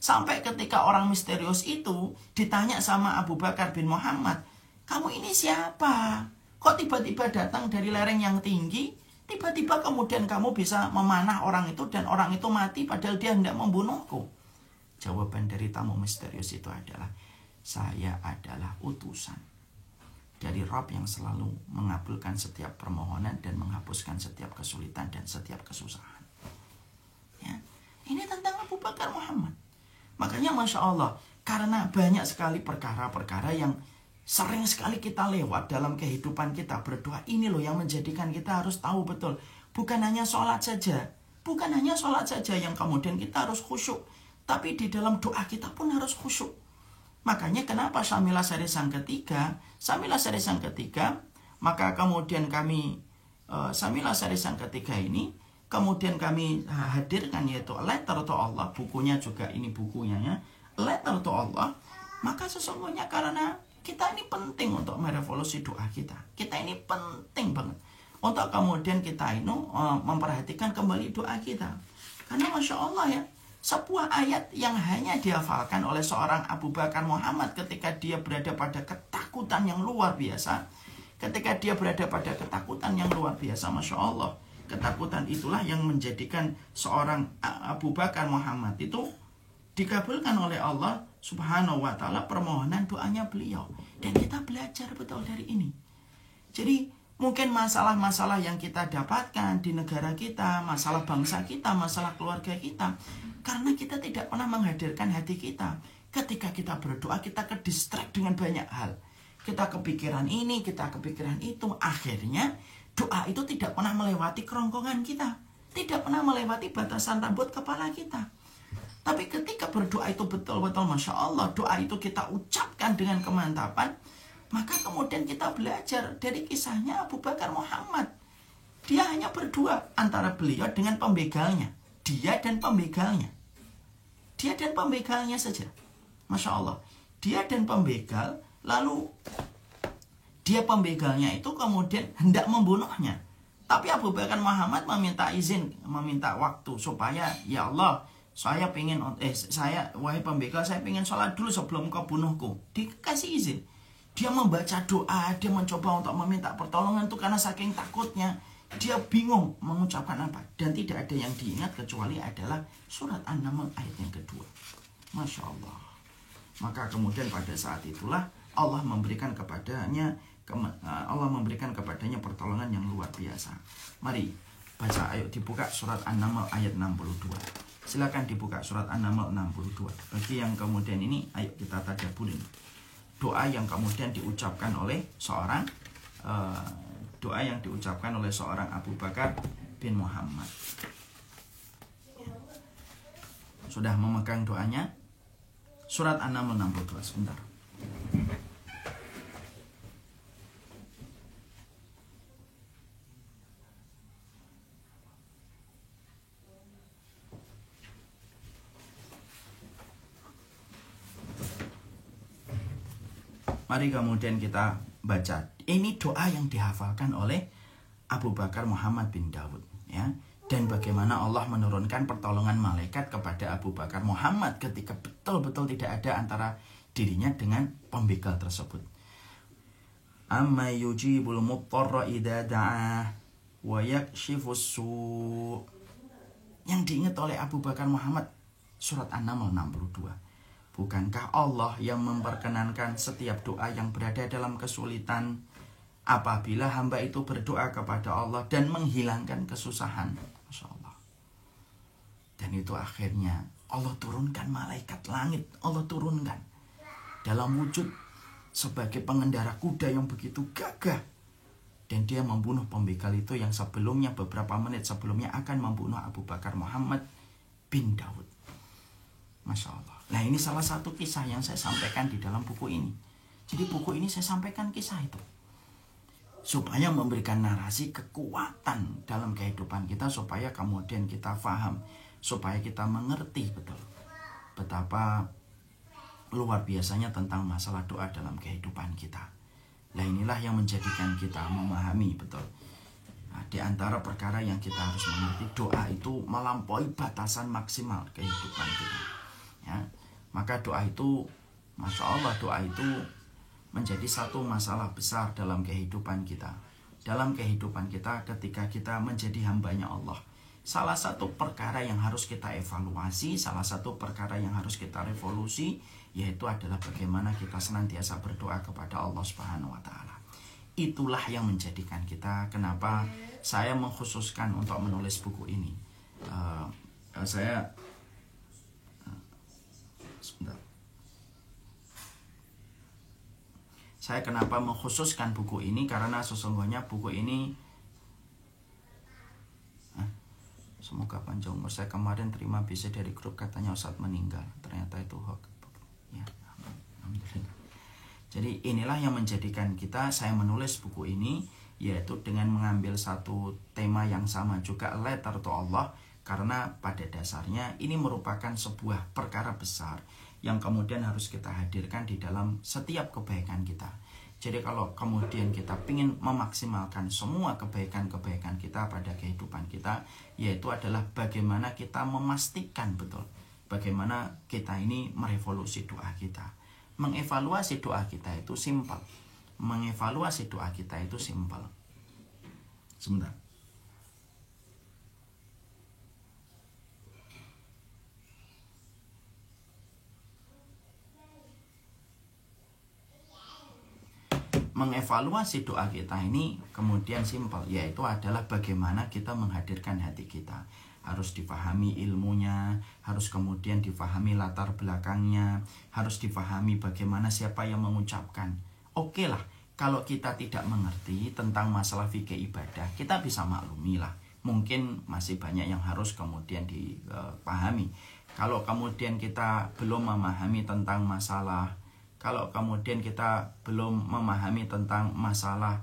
Sampai ketika orang misterius itu ditanya sama Abu Bakar bin Muhammad, kamu ini siapa? Kok tiba-tiba datang dari lereng yang tinggi, tiba-tiba kemudian kamu bisa memanah orang itu dan orang itu mati padahal dia hendak membunuhku? Jawaban dari tamu misterius itu adalah, saya adalah utusan dari Rabb yang selalu mengabulkan setiap permohonan dan menghapuskan setiap kesulitan dan setiap kesusahan. Ya, ini tentang Abu Bakar Muhammad. Makanya Masya Allah, karena banyak sekali perkara-perkara yang sering sekali kita lewat dalam kehidupan kita berdoa, ini loh yang menjadikan kita harus tahu betul. Bukan hanya sholat saja yang kemudian kita harus khusyuk, tapi di dalam doa kita pun harus khusyuk. Makanya kenapa Syamilah seri sang ketiga, maka kemudian kami Syamilah seri sang ketiga ini kemudian kami hadirkan, yaitu Letter to Allah, bukunya juga ini bukunya ya, Letter to Allah. Maka sesungguhnya karena kita ini penting untuk merevolusi doa kita. Kita ini penting banget untuk kemudian kita memperhatikan kembali doa kita. Karena Masya Allah ya, sebuah ayat yang hanya dihafalkan oleh seorang Abu Bakar Muhammad ketika dia berada pada ketakutan yang luar biasa. Ketika dia berada pada ketakutan yang luar biasa, Masya Allah, ketakutan itulah yang menjadikan seorang Abu Bakar Muhammad itu dikabulkan oleh Allah Subhanahu wa ta'ala permohonan doanya beliau. Dan kita belajar betul dari ini. Jadi mungkin masalah-masalah yang kita dapatkan di negara kita, masalah bangsa kita, masalah keluarga kita, karena kita tidak pernah menghadirkan hati kita. Ketika kita berdoa, kita ke-distract dengan banyak hal. Kita kepikiran ini, kita kepikiran itu. Akhirnya doa itu tidak pernah melewati kerongkongan kita, tidak pernah melewati batasan rambut kepala kita. Tapi ketika berdoa itu betul-betul Masya Allah, doa itu kita ucapkan dengan kemantapan, maka kemudian kita belajar dari kisahnya Abu Bakar Muhammad. Dia hanya berdua antara beliau dengan pembegalnya. Dia dan pembegalnya. Dia dan pembegalnya saja. Masya Allah. Dia dan pembegal, lalu dia pembegalnya itu kemudian hendak membunuhnya. Tapi Abu Bakar Muhammad meminta izin, meminta waktu supaya, ya Allah, wahai pembegal, saya pengen sholat dulu sebelum kau bunuhku. Dikasih izin. Dia membaca doa, dia mencoba untuk meminta pertolongan itu karena saking takutnya. Dia bingung mengucapkan apa. Dan tidak ada yang diingat kecuali adalah surat An-Naml ayat yang kedua. Masya Allah. Maka kemudian pada saat itulah Allah memberikan kepadanya pertolongan yang luar biasa. Mari baca, ayo dibuka surat An-Naml ayat 62. Silakan dibuka surat An-Naml 62. Bagi yang kemudian ini, ayo kita tadabburin doa yang kemudian diucapkan oleh seorang Abu Bakar bin Muhammad. Sudah memegang doanya? Surat An-Naml 62, sebentar. Mari kemudian kita baca. Ini doa yang dihafalkan oleh Abu Bakar Muhammad bin Dawud, ya. Dan bagaimana Allah menurunkan pertolongan malaikat kepada Abu Bakar Muhammad ketika betul-betul tidak ada antara dirinya dengan pembegal tersebut. Amma yujibul muttarra idza da'ah wa yakshifus su'. Yang diingat oleh Abu Bakar Muhammad, surat An-Naml 62. Bukankah Allah yang memperkenankan setiap doa yang berada dalam kesulitan apabila hamba itu berdoa kepada Allah dan menghilangkan kesusahan? Masya Allah. Dan itu akhirnya Allah turunkan malaikat langit. Allah turunkan dalam wujud sebagai pengendara kuda yang begitu gagah. Dan dia membunuh pembegal itu yang sebelumnya, beberapa menit sebelumnya akan membunuh Abu Bakar Muhammad bin Dawud. Masya Allah. Nah, ini salah satu kisah yang saya sampaikan di dalam buku ini. Jadi buku ini saya sampaikan kisah itu supaya memberikan narasi kekuatan dalam kehidupan kita, supaya kemudian kita faham, supaya kita mengerti betul betapa luar biasanya tentang masalah doa dalam kehidupan kita. Nah, inilah yang menjadikan kita memahami betul. Nah, di antara perkara yang kita harus mengerti, doa itu melampaui batasan maksimal kehidupan kita. Ya, maka doa itu, Masya Allah, doa itu menjadi satu masalah besar dalam kehidupan kita. Dalam kehidupan kita ketika kita menjadi hambanya Allah. Salah satu perkara yang harus kita evaluasi, salah satu perkara yang harus kita revolusi, yaitu adalah bagaimana kita senantiasa berdoa kepada Allah Subhanahu wa Ta'ala. Itulah yang menjadikan kita, kenapa saya mengkhususkan untuk menulis buku ini. Saya kenapa mengkhususkan buku ini, karena sesungguhnya buku ini, semoga panjang umur. Saya kemarin terima BC dari grup, katanya Ustadz meninggal, ternyata itu hoax. Ya, alhamdulillah. Jadi inilah yang menjadikan saya menulis buku ini, yaitu dengan mengambil satu tema yang sama juga, letter to Allah, karena pada dasarnya ini merupakan sebuah perkara besar yang kemudian harus kita hadirkan di dalam setiap kebaikan kita. Jadi kalau kemudian kita ingin memaksimalkan semua kebaikan-kebaikan kita pada kehidupan kita, yaitu adalah bagaimana kita memastikan betul, bagaimana kita ini merevolusi doa kita. Mengevaluasi doa kita itu simpel. Mengevaluasi doa kita itu simpel. Sebentar. Mengevaluasi doa kita ini kemudian simpel, yaitu adalah bagaimana kita menghadirkan hati kita. Harus difahami ilmunya, harus kemudian difahami latar belakangnya, harus difahami bagaimana siapa yang mengucapkan. Oke lah, kalau kita tidak mengerti tentang masalah fikih ibadah, kita bisa maklumi lah. Mungkin masih banyak yang harus kemudian dipahami. Kalau kemudian kita belum memahami tentang masalah, kalau kemudian kita belum memahami tentang masalah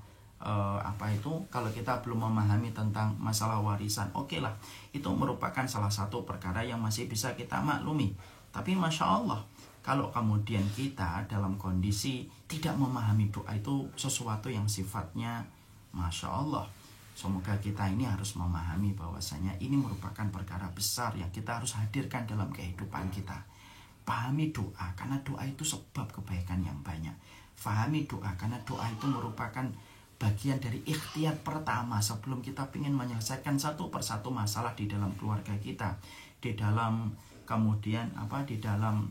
kalau kita belum memahami tentang masalah warisan, oke lah, itu merupakan salah satu perkara yang masih bisa kita maklumi. Tapi Masya Allah, kalau kemudian kita dalam kondisi tidak memahami doa itu sesuatu yang sifatnya Masya Allah, semoga kita ini harus memahami bahwasanya ini merupakan perkara besar yang kita harus hadirkan dalam kehidupan kita. Pahami doa, karena doa itu sebab kebaikan yang banyak. Fahami doa, karena doa itu merupakan bagian dari ikhtiar pertama sebelum kita ingin menyelesaikan satu persatu masalah di dalam keluarga kita, di dalam kemudian di dalam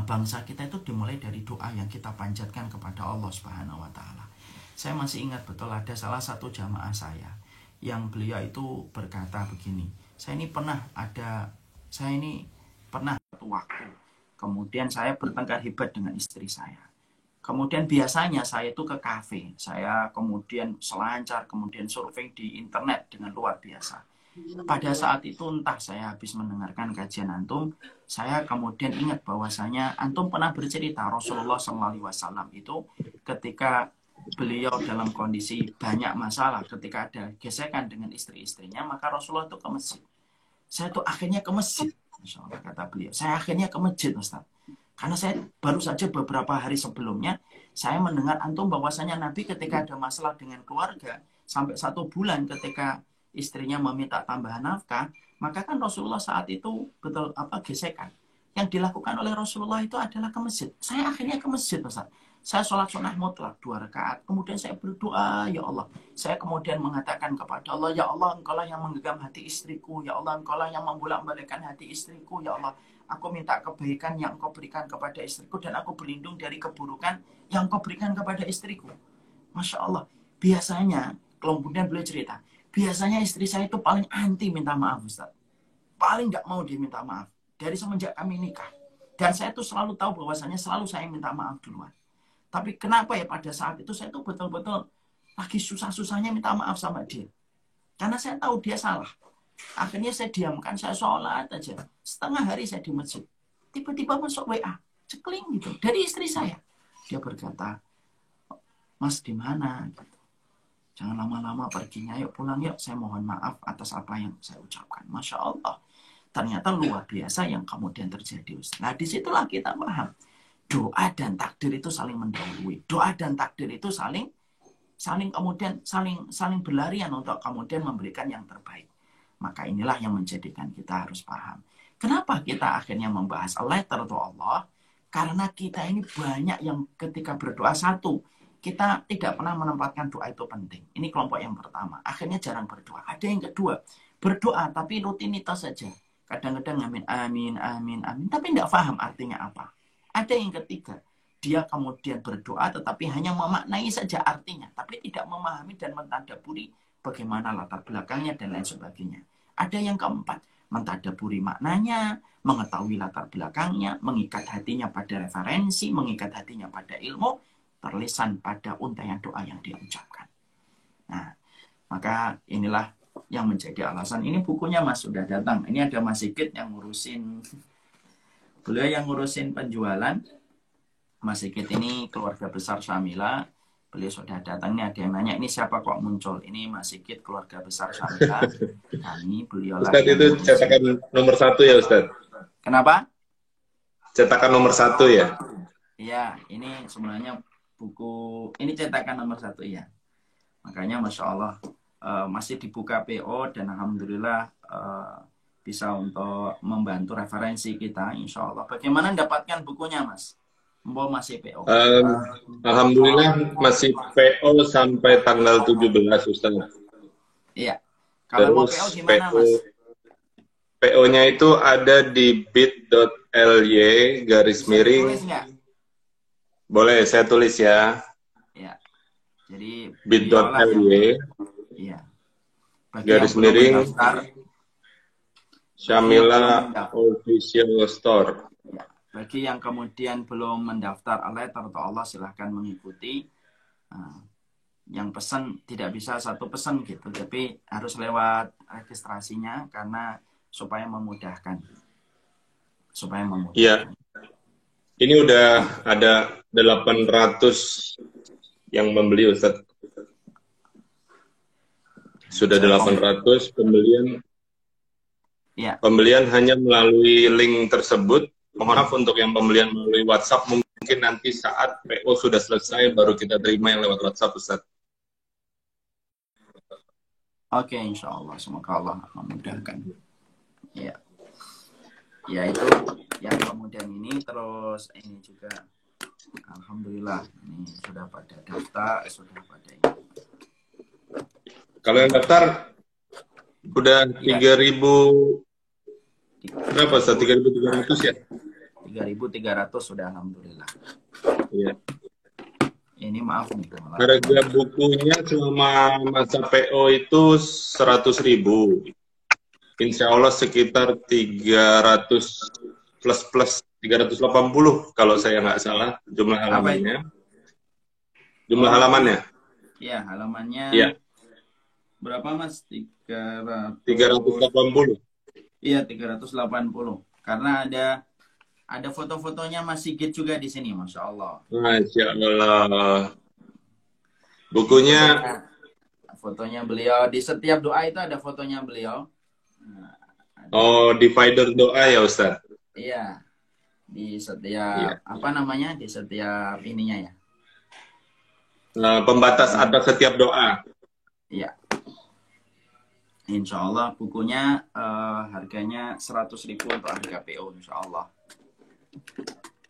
bangsa kita, itu dimulai dari doa yang kita panjatkan kepada Allah Subhanahu wa taala. Saya masih ingat betul ada salah satu jamaah saya yang beliau itu berkata begini, saya ini pernah satu waktu kemudian saya bertengkar hebat dengan istri saya. Kemudian biasanya saya itu ke kafe, saya kemudian selancar, kemudian surfing di internet dengan luar biasa. Pada saat itu entah saya habis mendengarkan kajian antum, saya kemudian ingat bahwasanya antum pernah bercerita Rasulullah SAW itu ketika beliau dalam kondisi banyak masalah, ketika ada gesekan dengan istri-istrinya, maka Rasulullah itu ke masjid. Saya tuh akhirnya ke masjid, Masya Allah, kata beliau. Saya akhirnya ke masjid, Ustaz. Karena saya baru saja beberapa hari sebelumnya, saya mendengar antum bahwasanya Nabi ketika ada masalah dengan keluarga, sampai 1 bulan ketika istrinya meminta tambahan nafkah, maka kan Rasulullah saat itu gesekan. Yang dilakukan oleh Rasulullah itu adalah ke masjid. Saya akhirnya ke masjid, Ustaz. Saya sholat sunnah mutlak 2 rakaat. Kemudian saya berdoa, ya Allah. Saya kemudian mengatakan kepada Allah, ya Allah, Engkaulah yang menggenggam hati istriku. Ya Allah, Engkaulah yang membolak-balikkan hati istriku. Ya Allah, aku minta kebaikan yang Engkau berikan kepada istriku, dan aku berlindung dari keburukan yang Engkau berikan kepada istriku. Masya Allah. Biasanya, kemudian beliau cerita, biasanya istri saya itu paling anti minta maaf, Ustaz. Paling nggak mau dia minta maaf. Dari semenjak kami nikah. Dan saya tuh selalu tahu bahwasanya selalu saya minta maaf duluan. Tapi kenapa ya pada saat itu saya tuh betul-betul lagi susah-susahnya minta maaf sama dia. Karena saya tahu dia salah. Akhirnya saya diamkan, saya sholat aja. Setengah hari saya di masjid. Tiba-tiba masuk WA. Cekling gitu. Dari istri saya. Dia berkata, Mas di mana? Gitu. Jangan lama-lama perginya. Yuk pulang yuk. Saya mohon maaf atas apa yang saya ucapkan. Masya Allah. Ternyata luar biasa yang kemudian terjadi. Nah disitulah kita paham. Doa dan takdir itu saling mendahului. Doa dan takdir itu saling berlarian untuk kemudian memberikan yang terbaik. Maka inilah yang menjadikan kita harus paham. Kenapa kita akhirnya membahas a letter to Allah? Karena kita ini banyak yang ketika berdoa, satu, kita tidak pernah menempatkan doa itu penting. Ini kelompok yang pertama. Akhirnya jarang berdoa. Ada yang kedua, berdoa tapi rutinitas saja. Kadang-kadang amin, amin, amin, amin. Tapi tidak paham artinya apa. Ada yang ketiga, dia kemudian berdoa tetapi hanya memaknai saja artinya, tapi tidak memahami dan mentadaburi bagaimana latar belakangnya dan lain sebagainya. Ada yang keempat, mentadaburi maknanya, mengetahui latar belakangnya, mengikat hatinya pada referensi, mengikat hatinya pada ilmu, terlisan pada untaian doa yang dia ucapkan. Nah, maka inilah yang menjadi alasan. Ini bukunya Mas sudah datang. Ini ada Mas Sigit yang ngurusin. Beliau yang ngurusin penjualan. Mas Sigit ini keluarga besar Syamila. Beliau sudah datang. Ini ada yang nanya, ini siapa kok muncul? Ini Mas Sigit, keluarga besar Syamila. Kami, beliau Ustaz itu cetakan nomor 1 ya Ustaz? Kenapa? Cetakan nomor 1 ya? Iya, ini sebenarnya buku ini cetakan nomor 1 ya. Makanya Masya Allah masih dibuka PO dan Alhamdulillah bisa untuk membantu referensi kita Insya Allah. Bagaimana mendapatkan bukunya Mas? Mbok masih PO? Alhamdulillah masih PO sampai tanggal 17 Ustaz. Iya. Kalau mau PO Terus gimana Mas? PO-nya itu ada di bit.ly garis Bisa miring. ditulis nggak? Boleh saya tulis ya. Ya. Jadi bit.ly iya. garis miring Syamila Official Store. Ya. Bagi yang kemudian belum mendaftar letter to Allah silahkan mengikuti. Yang pesan tidak bisa satu pesan gitu, tapi harus lewat registrasinya karena supaya memudahkan. Iya. Ini udah ada 800 yang membeli Ustaz. Sudah 800 pembelian. Ya. Pembelian hanya melalui link tersebut. Mohon maaf untuk yang pembelian melalui WhatsApp, mungkin nanti saat PO sudah selesai baru kita terima yang lewat WhatsApp Ustaz. Oke, insya Allah semoga Allah memudahkan. Ya. Ya itu yang kemudian ini terus ini juga alhamdulillah ini sudah pada daftar, sudah pada ini. Kalau yang daftar udah 3.000 berapa Ustaz? 3.300 ya? 3.300 sudah alhamdulillah. Iya. Ini maaf nih. Harga bukunya selama masa PO itu 100.000. Insya Allah sekitar 300 plus 380 kalau saya nggak salah jumlah halamannya. Jumlah halamannya? Iya, halamannya. Iya. Berapa Mas? 380. Iya, 380. Karena ada foto-fotonya Mas Sigit juga di sini, Masya Allah. Masya Allah. Bukunya. Fotonya beliau di setiap doa itu ada fotonya beliau. Oh, divider doa ya Ustaz? Iya, di setiap apa namanya, di setiap ininya ya. Pembatas atas setiap doa. Iya. Insya Allah bukunya harganya 100.000 untuk harga PO Insya Allah.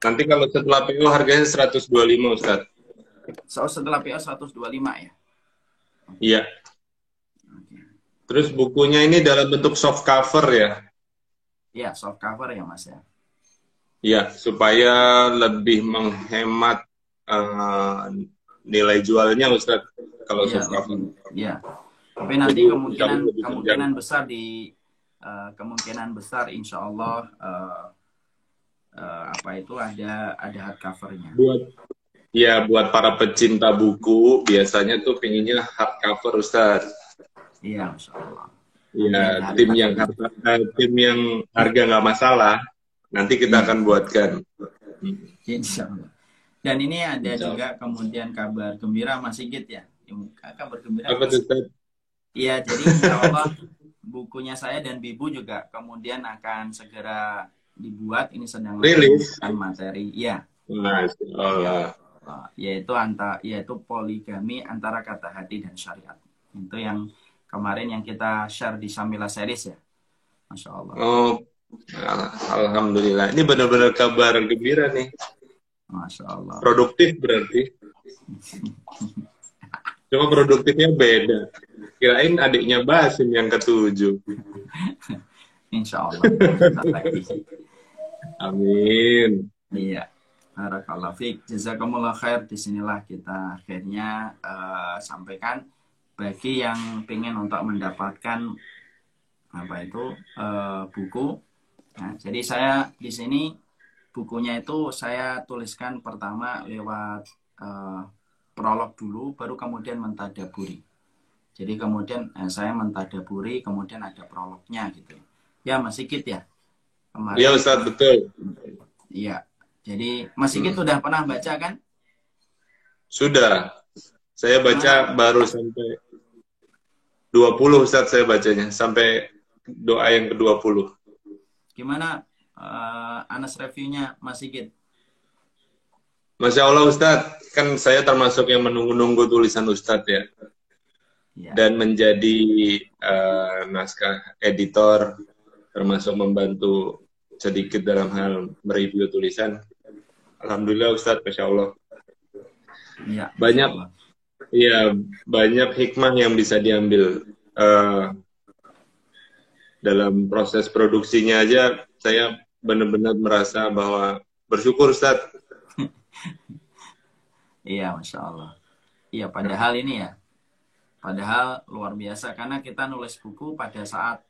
Nanti kalau setelah PO harganya 125 Ustaz. Setelah PO 125 ya? Iya. Terus bukunya ini dalam bentuk soft cover ya? Iya, soft cover ya Mas ya. Iya, supaya lebih menghemat nilai jualnya Ustaz kalau soft cover. Iya. Tapi nanti kemungkinan besar kemungkinan besar insya Allah apa itu ada hardcovernya. Buat para pecinta buku biasanya tuh pinginnya hardcover Ustaz. Iya, Masya Allah. Iya, tim yang harga nggak masalah, nanti kita akan buatkan. Insya Allah. Dan ini ada juga kemudian kabar gembira Mas Sigit ya. Kabar gembira. Apa tuh Ustaz? Iya, jadi insya Allah bukunya saya dan Bibu juga kemudian akan segera dibuat. Ini sedang rilis materi. Iya. Masya Allah. Yaitu poligami antara kata hati dan syariat. Itu yang kemarin yang kita share di Samila Series ya. Masya Allah. Oh, alhamdulillah. Ini benar-benar kabar gembira nih. Masya Allah. Produktif berarti. Cuma produktifnya beda. Kirain adiknya Basim yang ke-7. Insya Allah. Amin. Iya. Barakallahu fiik. Jazakumullah khair. Disinilah kita akhirnya sampaikan bagi yang ingin untuk mendapatkan buku. Nah, jadi saya di sini bukunya itu saya tuliskan pertama lewat prolog dulu, baru kemudian mentadaburi. Jadi kemudian saya mentadaburi, kemudian ada prolognya gitu. Ya Mas Sigit ya. Iya Ustaz, betul. Iya. Jadi Mas Sigit sudah pernah baca kan? Sudah. Saya baca baru sampai 20 Ustaz saya bacanya. Sampai doa yang ke-20. Gimana Anas reviewnya Mas Sigit? Masya Allah Ustadz, kan saya termasuk yang menunggu-nunggu tulisan Ustadz ya. Ya. Dan menjadi naskah editor, termasuk membantu sedikit dalam hal mereview tulisan. Alhamdulillah Ustadz, Masya Allah. Ya, Banyak, ya banyak hikmah yang bisa diambil dalam proses produksinya aja. Saya benar-benar merasa bahwa bersyukur Ustadz. Iya, Masya Allah. Iya, padahal ini ya, padahal luar biasa karena kita nulis buku pada saat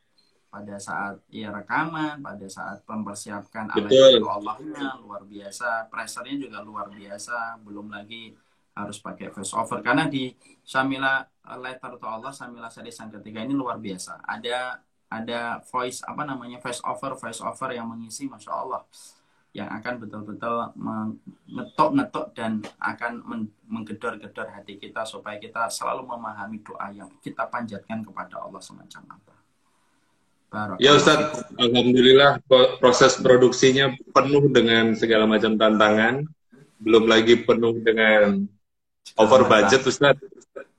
ya rekaman, pada saat mempersiapkan alat Allahnya luar biasa, pressernya juga luar biasa, belum lagi harus pakai voice over karena di Syamila Letter to Allah, Syamila series yang ketiga ini luar biasa. Ada voice voice over yang mengisi, Masya Allah, yang akan betul-betul mengetok-ngetok dan akan menggedor-gedor hati kita supaya kita selalu memahami doa yang kita panjatkan kepada Allah semacam apa. Ya Ustadz, alhamdulillah proses produksinya penuh dengan segala macam tantangan, belum lagi penuh dengan over budget Ustadz.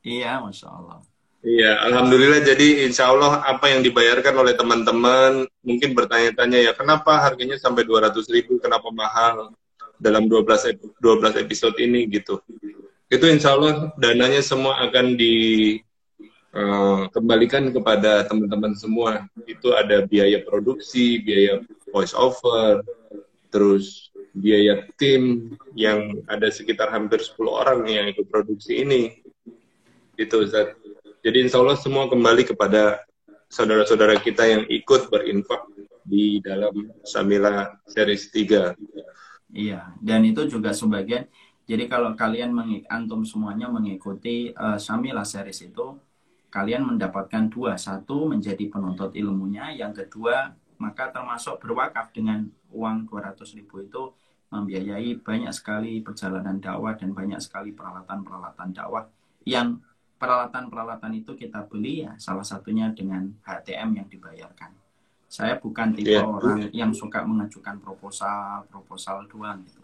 Iya, Masya Allah. Iya, alhamdulillah. Jadi insya Allah apa yang dibayarkan oleh teman-teman mungkin bertanya-tanya ya, kenapa harganya sampai 200.000, kenapa mahal dalam 12 episode ini gitu. Itu insya Allah dananya semua akan dikembalikan kepada teman-teman semua. Itu ada biaya produksi, biaya voice over, terus biaya tim yang ada sekitar hampir 10 orang yang ikut produksi ini. Itu Ustaz. Jadi insya Allah semua kembali kepada saudara-saudara kita yang ikut berinfak di dalam Syamila series 3. Iya, dan itu juga sebagian. Jadi kalau kalian antum semuanya mengikuti Syamila series itu, kalian mendapatkan dua. Satu, menjadi penuntut ilmunya. Yang kedua, maka termasuk berwakaf dengan uang 200.000 itu membiayai banyak sekali perjalanan dakwah dan banyak sekali peralatan-peralatan dakwah yang peralatan-peralatan itu kita beli ya salah satunya dengan HTM yang dibayarkan. Saya bukan tipe orang yang suka mengajukan proposal doang gitu.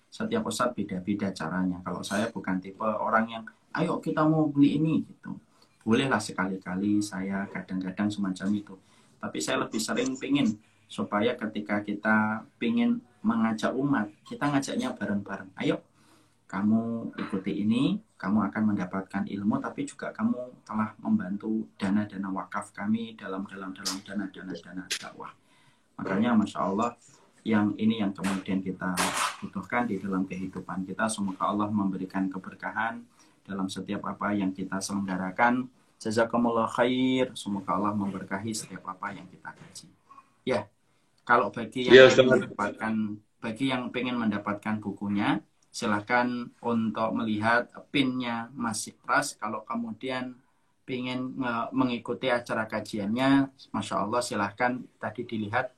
Setiap ustadz beda-beda caranya. Kalau saya bukan tipe orang yang ayo kita mau beli ini gitu. Bolehlah sekali-kali saya kadang-kadang semacam itu. Tapi saya lebih sering pingin supaya ketika kita pingin mengajak umat, kita ngajaknya bareng-bareng. Ayo kamu ikuti ini, kamu akan mendapatkan ilmu, tapi juga kamu telah membantu dana-dana wakaf kami dalam dana-dana dakwah. Makanya Masya Allah, yang ini yang kemudian kita butuhkan di dalam kehidupan kita. Semoga Allah memberikan keberkahan dalam setiap apa yang kita selenggarakan. Jazakumullah khair. Semoga Allah memberkahi setiap apa yang kita kaji. Ya, kalau bagi yang pengen mendapatkan bukunya, silahkan untuk melihat pinnya Mas Pras. Kalau kemudian ingin mengikuti acara kajiannya, Masya Allah silahkan tadi dilihat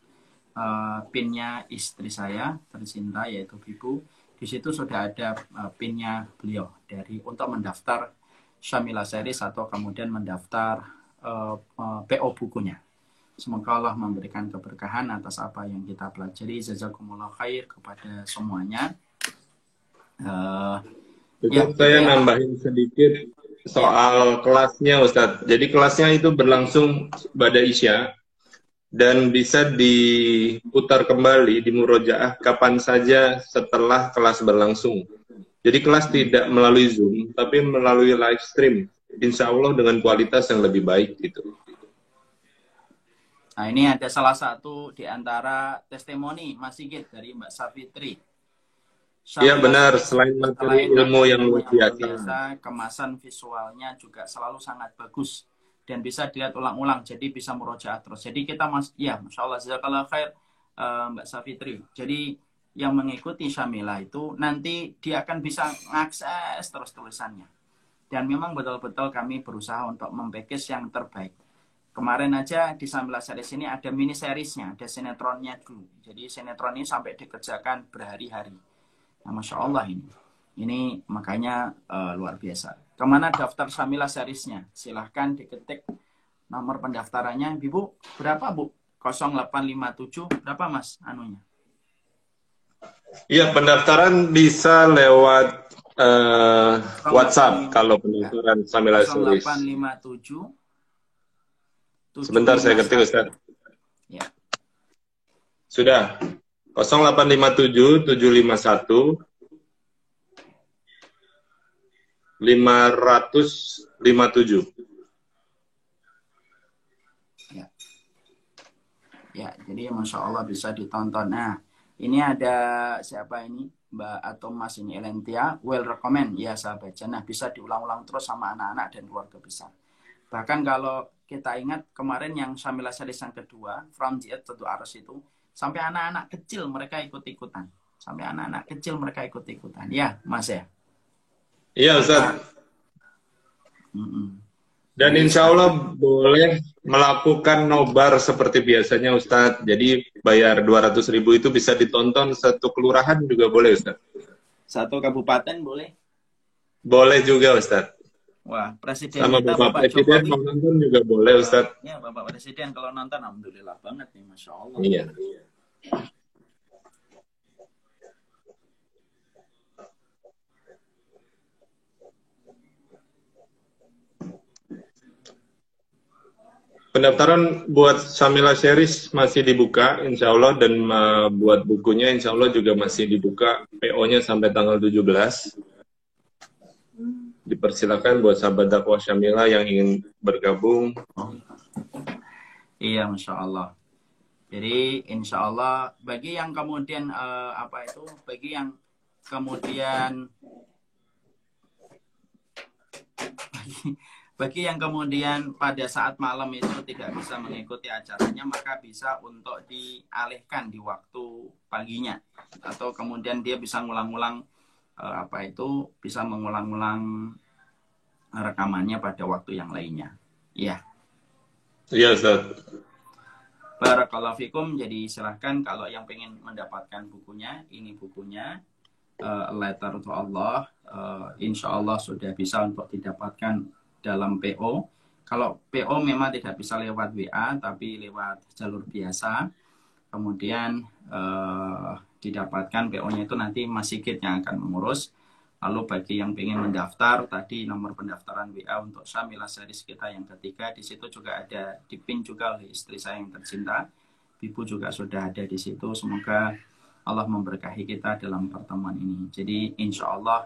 pinnya istri saya tercinta yaitu Bibu. Di situ sudah ada pinnya beliau untuk mendaftar Syamila series atau kemudian mendaftar PO bukunya. Semoga Allah memberikan keberkahan atas apa yang kita pelajari. Jazakumullah khair kepada semuanya. Saya nambahin sedikit soal kelasnya Ustadz. Jadi kelasnya itu berlangsung pada Isya dan bisa diputar kembali di murojaah kapan saja setelah kelas berlangsung. Jadi kelas tidak melalui Zoom, tapi melalui live stream. Insya Allah dengan kualitas yang lebih baik gitu. Nah ini ada salah satu di antara testimoni Mas Sigit dari Mbak Safitri. Iya benar, selain materi ilmu yang luar biasa, kemasan visualnya juga selalu sangat bagus dan bisa dilihat ulang-ulang, jadi bisa murojaah terus. Jadi kita Masya Allah, jazakallah khair Mbak Safitri. Jadi yang mengikuti Syamila itu nanti dia akan bisa mengakses terus tulisannya. Dan memang betul-betul kami berusaha untuk mempackage yang terbaik. Kemarin aja di Syamila series ini ada mini seriesnya, ada sinetronnya dulu. Jadi sinetron ini sampai dikerjakan berhari-hari. Nah, Masya Allah ini makanya luar biasa. Kemana daftar Syamila seriesnya? Silahkan diketik nomor pendaftarannya. Ibu, berapa Bu? 0857, berapa Mas anunya? Iya, pendaftaran bisa lewat WhatsApp 085 kalau ya, pendaftaran Samila Series. 0857 Sebentar saya ketik 751 Ustaz. ya. Sudah. 0857 751 557. Ya. Ya, jadi Masya Allah bisa ditonton. Nah, ini ada siapa ini? Mbak atau Mas ini Elentia, well recommend. Ya, saya baca. Nah, bisa diulang-ulang terus sama anak-anak dan keluarga besar. Bahkan kalau kita ingat kemarin yang Syamila Series yang kedua, From Jihad to Aras itu, sampai anak-anak kecil mereka ikut-ikutan. Sampai anak-anak kecil mereka ikut-ikutan. Ya, Mas ya. Iya, Ustaz. Dan Jadi insya Allah boleh melakukan nobar seperti biasanya Ustadz. Jadi bayar 200.000 itu bisa ditonton satu kelurahan juga boleh Ustadz. satu kabupaten boleh. Boleh juga Ustadz. Wah, presiden Sama kita Bapak Bapak Presiden Jokowi. mau nonton juga boleh Ustadz. Ya, Bapak Presiden kalau nonton alhamdulillah banget nih, Masya Allah. Iya. Pendaftaran buat Samila Series masih dibuka insya Allah, dan buat bukunya insya Allah juga masih dibuka. PO-nya sampai tanggal 17. Dipersilakan buat sahabat dakwah Syamila yang ingin bergabung. Iya, Masya Allah. Jadi insya Allah bagi yang kemudian bagi yang kemudian bagi yang kemudian pada saat malam itu tidak bisa mengikuti acaranya, maka bisa untuk dialihkan di waktu paginya, atau kemudian dia bisa ngulang-ngulang bisa mengulang-ulang rekamannya pada waktu yang lainnya. Iya. Iya Ustaz. Barakallahu fikum. Jadi silahkan kalau yang pengen mendapatkan bukunya, ini bukunya Letter to Allah, insya Allah sudah bisa untuk didapatkan dalam PO. Kalau PO memang tidak bisa lewat WA, tapi lewat jalur biasa. Kemudian didapatkan PO-nya itu nanti Mas Sigit yang akan mengurus. Lalu bagi yang ingin mendaftar, tadi nomor pendaftaran WA untuk Syamila Series kita yang ketiga, di situ juga ada dipin juga oleh istri saya yang tercinta. Ibu juga sudah ada di situ. Semoga Allah memberkahi kita dalam pertemuan ini. Jadi insya Allah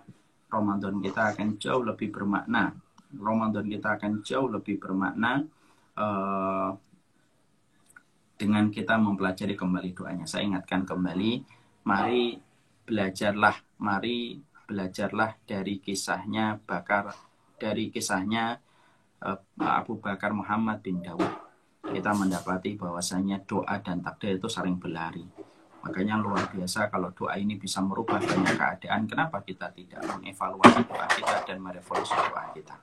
Ramadan kita akan jauh lebih bermakna. Ramadan kita akan jauh lebih bermakna dengan kita mempelajari kembali doanya. Saya ingatkan kembali, mari belajarlah dari kisahnya Abu Bakar Muhammad bin Dawud. Kita mendapati bahwasanya doa dan takdir itu saling berlari. Makanya luar biasa kalau doa ini bisa merubah banyak keadaan. Kenapa kita tidak mengevaluasi doa kita dan merevolusi doa kita?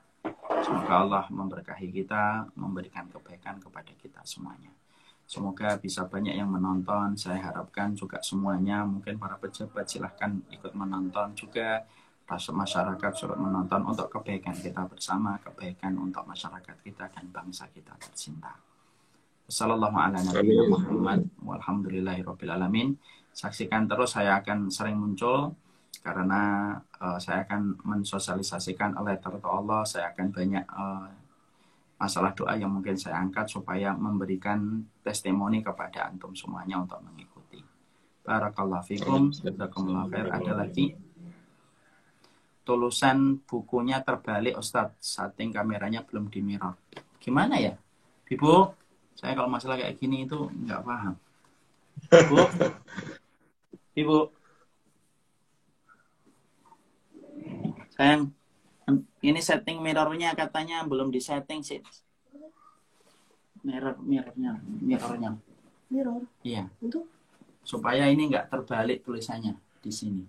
Semoga Allah memberkahi kita, memberikan kebaikan kepada kita semuanya. Semoga bisa banyak yang menonton. Saya harapkan juga semuanya, mungkin para pejabat silahkan ikut menonton juga. Masyarakat suruh menonton untuk kebaikan kita bersama, kebaikan untuk masyarakat kita dan bangsa kita tercinta. Wassalamualaikum warahmatullahi wabarakatuh. Walhamdulillahirabbil alamin. Saksikan terus, saya akan sering muncul karena saya akan mensosialisasikan Letter to Allah. Saya akan banyak masalah doa yang mungkin saya angkat supaya memberikan testimoni kepada antum semuanya untuk mengikuti. Barakallahu fikum. Jazakumullah khair. Ada lagi? Tulisan bukunya terbalik Ustadz, setting kameranya belum di mirror. Gimana ya? Ibu, saya kalau masalah kayak gini itu nggak paham. Ibu, sayang, ini setting mirrornya katanya belum disetting sih. Mirrornya. Mirror? Iya. Untuk? Supaya ini nggak terbalik tulisannya di sini.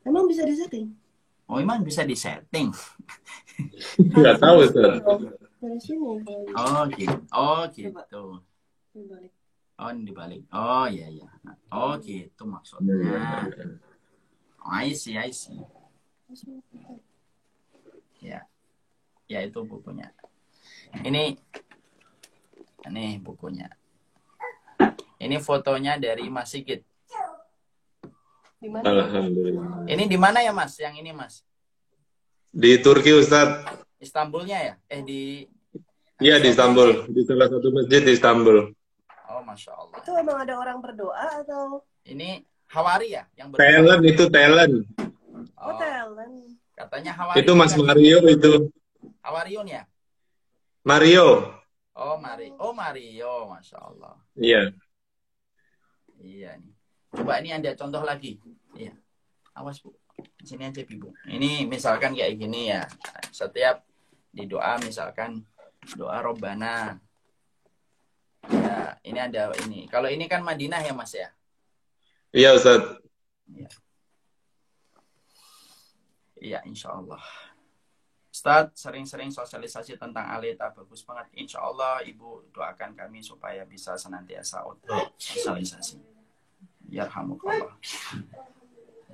Emang bisa disetting? Oh, emang bisa disetting? Nggak tahu Ustaz. Dari sini. Oh gitu. Oh gitu. Dibalik. Oh ini dibalik. Oh iya. Oh gitu maksudnya. Oh, I see. Ya. Ya itu bukunya. Ini bukunya. Ini fotonya dari Mas Sigit. Di mana? Alhamdulillah. Ini di mana ya Mas? Yang ini Mas? Di Turki Ustadz. Istanbulnya ya? Iya di Istanbul, di salah satu masjid di Istanbul. Oh Masya Allah. Itu emang ada orang berdoa atau? Ini Hawari ya? Yang berdoa? Talent itu talent. Oh, talent. Katanya Hawari. Itu Mas Mario itu. Hawariun ya? Mario. Oh Mario, Masya Allah. Iya. Iya nih. Coba ini ada contoh lagi. Iya. Awas Bu. Sini aja Bu. Ini misalkan kayak gini ya. Setiap di doa misalkan doa Robbana. Ya, ini ada ini. Kalau ini kan Madinah ya Mas ya? Iya Ustadz. Iya. Iya, insya Allah. Ustadz, sering-sering sosialisasi tentang Alita, bagus banget. Insya Allah Ibu doakan kami supaya bisa senantiasa untuk sosialisasi. Yarhamukallah.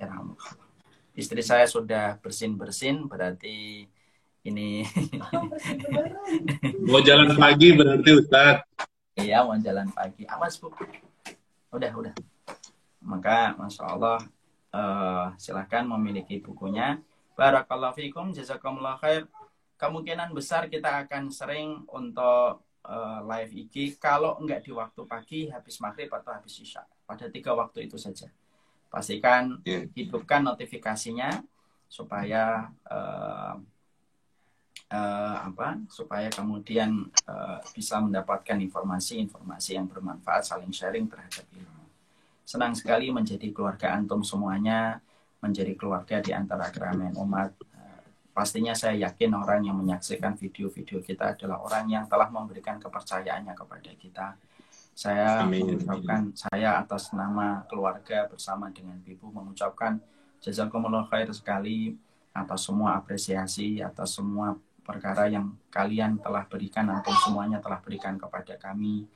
Yarhamukallah. Istri saya sudah bersin-bersin, berarti ini Mau jalan pagi berarti Ustadz. iya, mau jalan pagi. Awas Bu. Udah. Maka Masya Allah, silahkan memiliki bukunya. Barakallahu fikum, jazakumullah khair. Kemungkinan besar kita akan sering untuk live IG. Kalau enggak di waktu pagi, habis maghrib atau habis isya. Pada 3 waktu itu saja. Pastikan hidupkan notifikasinya supaya supaya kemudian bisa mendapatkan informasi yang bermanfaat, saling sharing terhadap ilmu. Senang sekali menjadi keluarga antum semuanya, menjadi keluarga di antara keramaian umat. Pastinya saya yakin orang yang menyaksikan video-video kita adalah orang yang telah memberikan kepercayaannya kepada kita. Saya mengucapkan, saya atas nama keluarga bersama dengan Ibu mengucapkan jazakumullah khair sekali atas semua apresiasi, atas semua perkara yang kalian telah berikan, antum semuanya telah berikan kepada kami.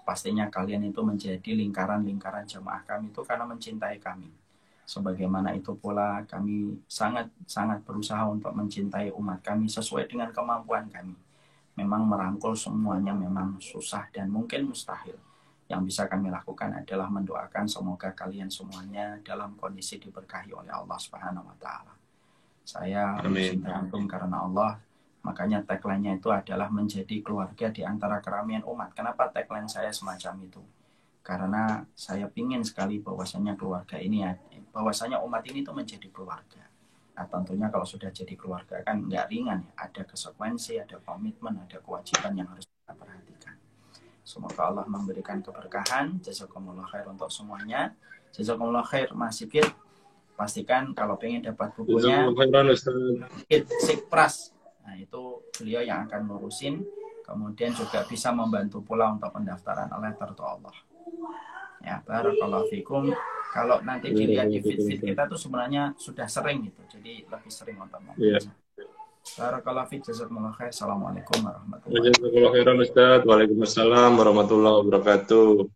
Pastinya kalian itu menjadi lingkaran-lingkaran jamaah kami itu karena mencintai kami. Sebagaimana itu pula kami sangat berusaha untuk mencintai umat kami sesuai dengan kemampuan kami. Memang merangkul semuanya memang susah dan mungkin mustahil. Yang bisa kami lakukan adalah mendoakan semoga kalian semuanya dalam kondisi diberkahi oleh Allah Subhanahu wa taala. Saya mencintai antum karena Allah. Makanya tagline-nya itu adalah menjadi keluarga di antara keramaian umat. Kenapa tagline saya semacam itu? Karena saya ingin sekali bahwasanya keluarga ini, bahwasanya umat ini itu menjadi keluarga. Nah, tentunya kalau sudah jadi keluarga kan nggak ringan ya. Ada konsekuensi, ada komitmen, ada kewajiban yang harus kita perhatikan. Semoga Allah memberikan keberkahan. Jazakumullah khair untuk semuanya. Jazakumullah khair Mas Sigit. Pastikan kalau pengen dapat bukunya, Sikpras. Nah, itu beliau yang akan ngurusin. Kemudian juga bisa membantu pula untuk pendaftaran letter to Allah. Ya, barakallahu fikum. Kalau nanti dilihat di feed kita tuh sebenarnya sudah sering gitu. Jadi lebih sering untuk membaca. Barakallahu fiik, jazakumullah khair. Assalamualaikum warahmatullahi wabarakatuh. Waalaikumsalam warahmatullahi wabarakatuh.